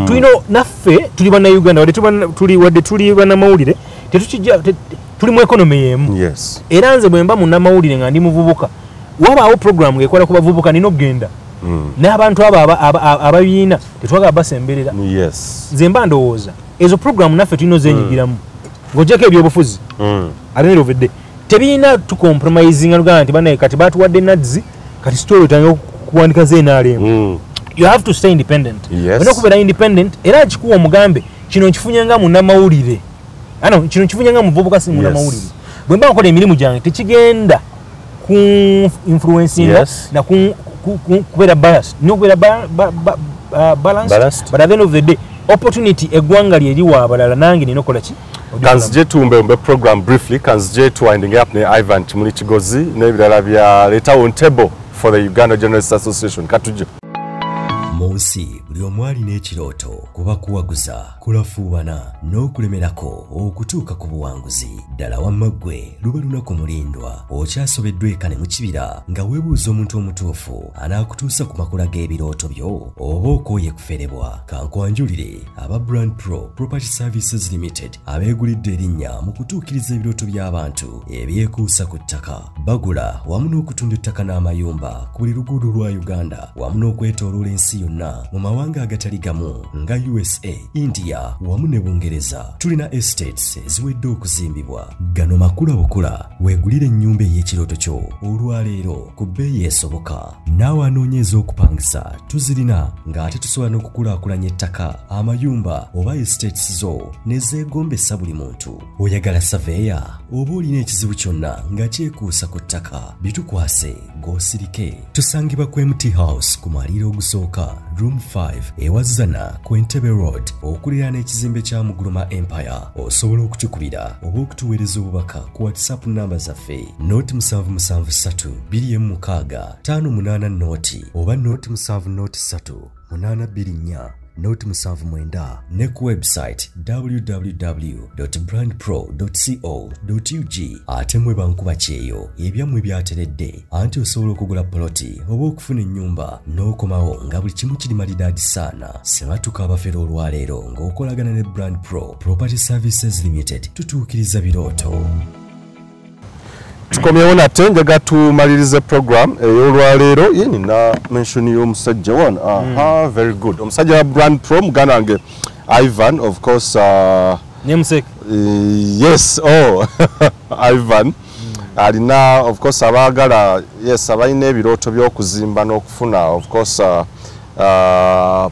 tulina naffe tuli bannayuganda wadde tuli bannamawulire tuli mu ekonomi y'emu era nze bwe mba munnamawulire nga ndi muvubuka wabaawo programu ng'ekola ku bavubuka nina okugenda n'abantu abo ababiina tetwagala basemberera nze mba ndowooza ezo programu naffe tulina ozenyigiramu ng'ogyeko ebyobufuzi ate ovedde tebina tu compromising alugana nti banaye kati batuwadde nadzi kati story tango kuwandika ze NRM you have to stay independent. Yes. Olina kubeera independent era kikuwa omugambe kino nkifunye nga munnamawulire. Ano kino nkifunye nga muvubuka si munnamawulire. Bwe mba nkola emirimu gyange tekigenda ku influencing na kubeera balanced. No kubeera balanced. But at the end of the day opportunity eggwanga lye liwa abalala nange nina okola ki? Kanzije tumbe program briefly kanzije to winding up ne Ivan Kimuli Kigozi n'ebirala bya leta on table for the Uganda Journalists Association katuje. Munsi buli omwali n'ekirooto kuba kuwaguza kulafuubana n'okulemerako okutuuka ku buwanguzi ddala wamma ggwe luba lunaku mulindwa okyasobeddwa eka ne mu kibira nga weebuuza omuntu omutuufu anaakutuusa ku makula g'ebirooto byo oba okooye kuferebwa kankwanjulire aba Brand Pro Property Services Limited abeegulidde erinnya mu kutuukiriza ebirooto by'abantu ebyekuusa ku ttaka bagula wamu n'okutunda ettaka n'amayumba ku buli luguudo lwa Uganda wamu n'okwetooloola ensi yonna mu mawanga agatali gamu nga USA, India wamu ne Bungereza. Tulina estates eziwedde okuzimbibwa. Gano makula bukula weegulire ennyumba ey'ekirooto kyo olwaleero ku bbeeyi esoboka. Naawe anoonyeza okupangisa tuzirina ng'ate tusobola n'okukulaakulanya ettaka amayumba oba estates zo ne zeegombesa buli muntu. Oyagala saveya oba olina ekizibu kyonna nga kyekuusa ku ttaka bitukwase g'osirike. Tusangibwa ku MT House ku mwaliiro ogusooka Room 5 ewazana ku Entebbe Road okuliraana ekizimbe kya Muguluma Empire. Osobola okutukubira oba okutuweereza obubaka ku WhatsApp namba zaffe noti 773 216 588 noti oba noti 703 824 noti 79 ne ku website www.brandpro.co.ug. ate mwe bankuba kyeyo ebyammwe byateredde anti osobola okugula poloti oba okufuna ennyumba n'okomawo nga buli kimu kiri malidaadi saana. Sematuka abafera olwaleero ng'okolagana ne Brand Pro Property Services Limited tutuukiriza birooto. Tukomyewo nate njaga tumalirize program ey'olwaleero ye nina mention y'omusajja wano. Very good. Omusajja wa Brand Pro muganda wange Ivan of course Namesake. Yes, Ivan alina of course abaagala abalina ebirooto by'okuzimba n'okufuna of course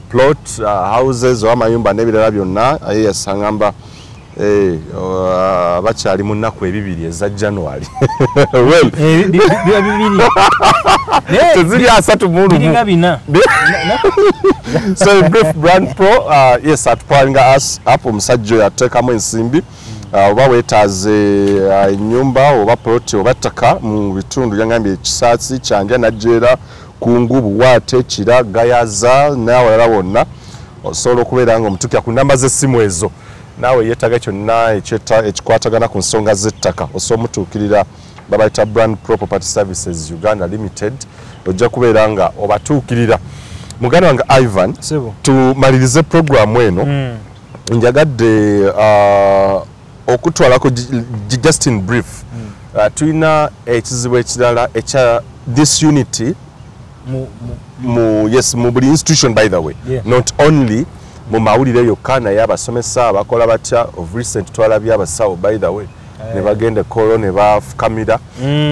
plot houses oba amayumba n'ebirala byonna yasangamba bakyali mu nnaku ebibiri eza January. Teziri asatu mu lumu. So brief Brand Pro atupalinga us up omusajja oyo ateekamu ensimbi oba weetaaze ennyumba oba poloti oba ttaka mu bitundu yangambye Kisaasi, Kyanja, Najjeera, Kungu, Buwaate, Kira, Gayaza n'awalala wonna osobola okubeera nga omutukya ku nnamba z'essimu ezo. Naawe yeetaga kyonna ekikwatagana ku nsonga z'ettaka osobola omutuukirira babayita Brand Pro Property Services Uganda Limited ojja kubeera nga obatuukirira. Muganda wange Ivan tumalirize programu eno njagadde okutwalako just in brief tulina ekizibu ekirala ekya disunity mu buli institution by the way not only mu mawulire yokka naye abasomesa abakola batya of recent twalabye abasawo by the way ne bagenda kolo ne bafukamira.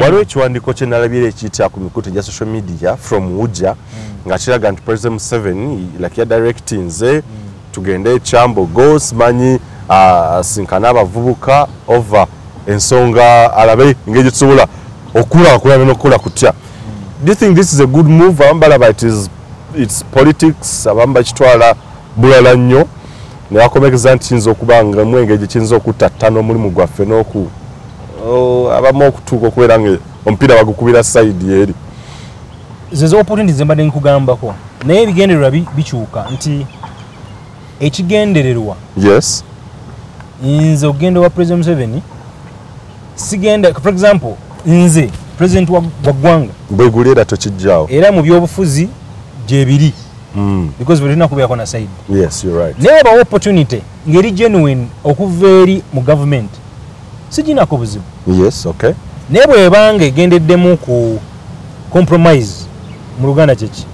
Waliwo ekiwandiiko kye nalabye ekiyitira ku mikutu gya social media from Uja nga kiraga nti President Museveni like directing nze tugende Kyambogo simanyi asinkana abavubuka over ensonga alabe engeri tusobola okulaakulana n'okukola kutya. Do you think this is a good move? Abambalaba it's politics abamba kitwala bulala nnyo ne bakomekeza nti kiyinza okuba nga mu engeri kiyinza okutta n'omulimu gwaffe n'oku abamu okutuuka okubeera nga omupiira bagukubira sayidi eri. Zezo opportunities mbadde nkugambako naye ebigendererwa bikyuka nti ekigendererwa nze okugenda wa President Museveni sigenda for example nze president wa ggwanga bwegulira tokijjaawo era mu byobufuzi gyebiri because tulina kubeerako na side. Yes, you're right. Naye ba opportunity ngeri genuine okuva eri mu government siginako buzibu. Yes, okay. Naye bwebanga egendeddemu ku compromise mu Luganda kyeki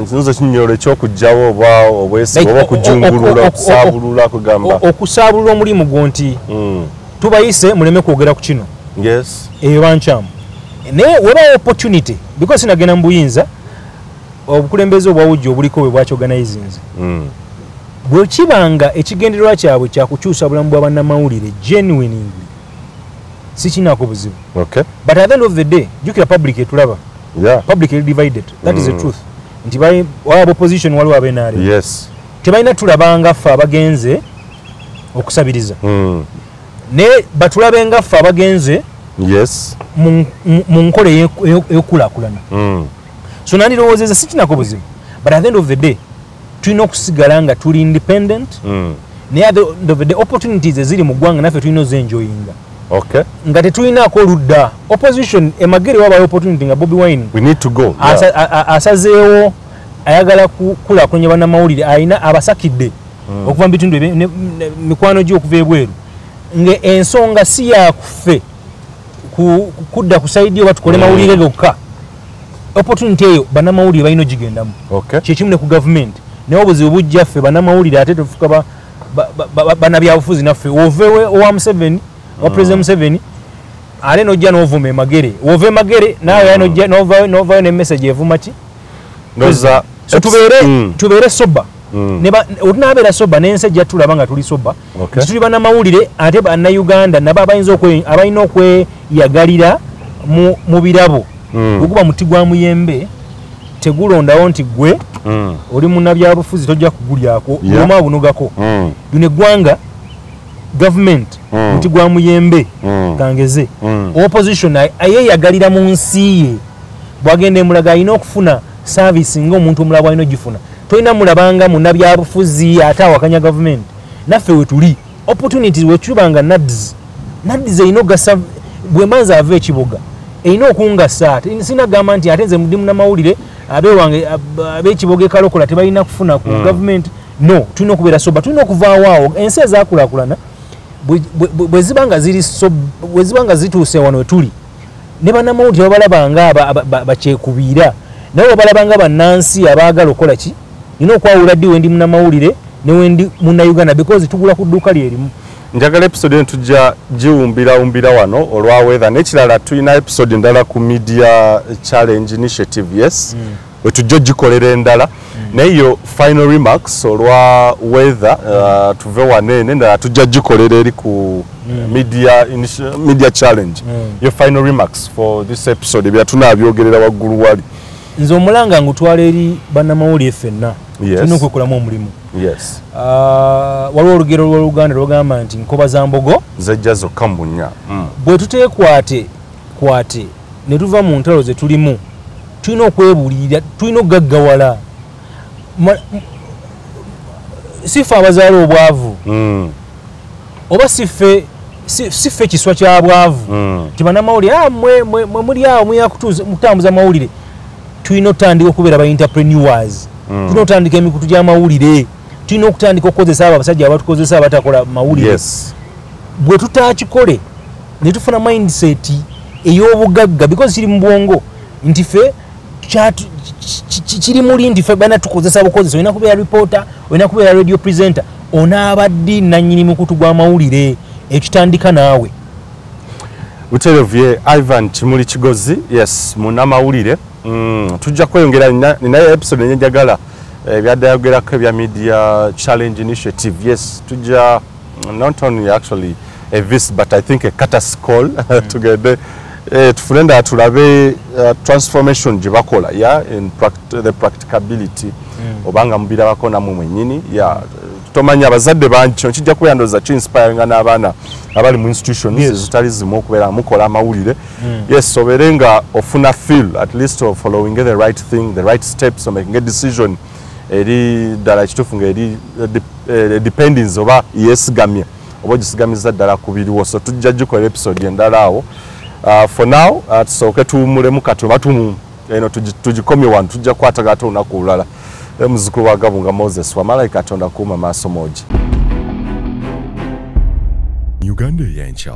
nzinza kinyolo ekyokugjawo oba obwesiga oba okujungulula okusaabulula kugamba okusaabulula omulimu gwo nti tubayise muleme kwogera ku kino. Yes. Eyo bankyamu. Naye weba opportunity because sinagenda mu buyinza obukulembeze obwawujja obuliko bwe bwaki organizings bwe kibanga ekigendererwa kyabwe kyakukyusa bulamu bwa bannamawulire genuinely sikinako buzibu okay but at the end of the day jukira public etulaba publicly divided that is the truth nti waba opposition waliwo abenaale yes tebalina tulabanga ffe abagenze okusabiriza ne batulabe nga ffe abagenze yes mu nkola ey'okulaakulana so nandirowoozeza sikinako buzibu but at the end of the day tulina okusigala nga tuli independent naye at the end of the day opportunities eziri mu ggwanga naffe tulina ozenjoyinga okay nga tetulinaako oludda opposition emagere wabayo opportunity nga Bobi Wine we need to go asazeewo ayagala kulaakulanya bannamawulire ayina abasakidde okuva mu bitundu mikwano gye okuva ebweru ng'ensonga si yakuffe kudda ku saidi oba tukole mawulire gokka opportunity eyo bannamawulire balina ogigendamu kyekimu ne ku gavumenti naye obuzibu bujja ffe bannamawulire ate tufuka bannabyabufuzi naffe wovewe owa Museveni owa President Museveni ate nojja n'ovuma emagere wova emagere naawe novayo n'emessage evuma ki so tubeere soba otunabeera soba n'ensi ejja tulaba nga tuli soba tuli bannamawulire ate bannayuganda nabo abalina okweyagalira mu birabo bweguba muti gwa muyembe tegulondawo nti gwe oli munnabyabufuzi tojja kugulyako oma abunogako luno eggwanga gavumenti muti gwa muyembe kangeze opposition ayeyagalira mu nsi ye bwagenda emulaga alina okufuna service ng'omuntu omulala bwalina ogifuna tolina mulabanga munnabyabufuzi ate awakanya gavumenti naffe wetuli opportunities wetubanga nads erina ogasa bwemanza ava ekibuga erina okungasa sinagamba nti ate nze ndi munnamawulire abewange ab'ekibuga ekalokola tebalina kufuna ku gavumenti no tulina okubeera soba tulina okuvaawo ensi ezaakulaakulana bwe zibanga zituuse wano wetuli ne bannamawulire babalabanga bakyekubiira naye babalabanga bannansi abaagala okola ki nina okwawula ddi wendi munnamawulire ne wendi munnayuganda because tugula ku dduuka lyerimu njagala episode eno tujja giwumbira wano olwa weather n'ekirala tulina episode endala ku media challenge initiative yes wetujja gikolera endala naye yo final remarks olwa weather tuve waneene endala tujja gikolera eri ku media challenge yo final remarks for this episode byatunabyogerera waggulu wali nze omulanga ngutwala eri bannamawulire ffenna tulina okwekolamu omulimu waliwo olugero lw'oluganda lwagamba nti nkoba za mbogo zajja zokka mu bunnya bwe tuteekwate ne tuva mu ntalo ze tulimu tulina okwebulira tulina okugaggawala siffe abazaala obwavu oba siffe ekiswa kya bwavu nti bannamawulire mwe muli awo mutambuza mawulire tulina okutandika okubeera ba entrepreneurs tulina okutandika emikutu gy'amawulire tulina okutandika okukozesa abo abasajja abatukozesa abatakola mawulire bwe tutakikole ne tufuna mindset ey'obugagga because kiri mu bwongo nti ffe kiri muli nti ffe bana tukozesa bukozesa olina kubeera reporter olina kubeera radio presenter onaabaddi nannyini mukutu gw'amawulire ekitandika naawe uterovye Ivan Kimuli Kigozi yes munnamawulire tujja kweyongera ninayo episode enjagala byadayogerako ebya media challenge initiative yes tujja not only actually a visit but I think a courtesy call tugende tufulenda tulabe transformation gye bakola in the practicability obanga mubirabako namwe mwennyini tomanya abazadde bangi kino kijja kuyandoza ki-inspiringa n'abaana abali mu institutions ezitali zimu okubeera mukola amawulire yes obeere nga ofuna feel at least of following the right thing the right steps or making a decision eri ddala ekituufu ng'eri dependence oba yeesigamye oba ogisigamiza ddala ku biriwo so tujja gikola episode endala awo for now tusooke tuwummulemu katoba eno tugikomye wano tujja kukwataga ate olunaku olulala muzukulu wa Gabunga Moses wamalayi Katonda kuuma maaso moogi Uganda y'enkya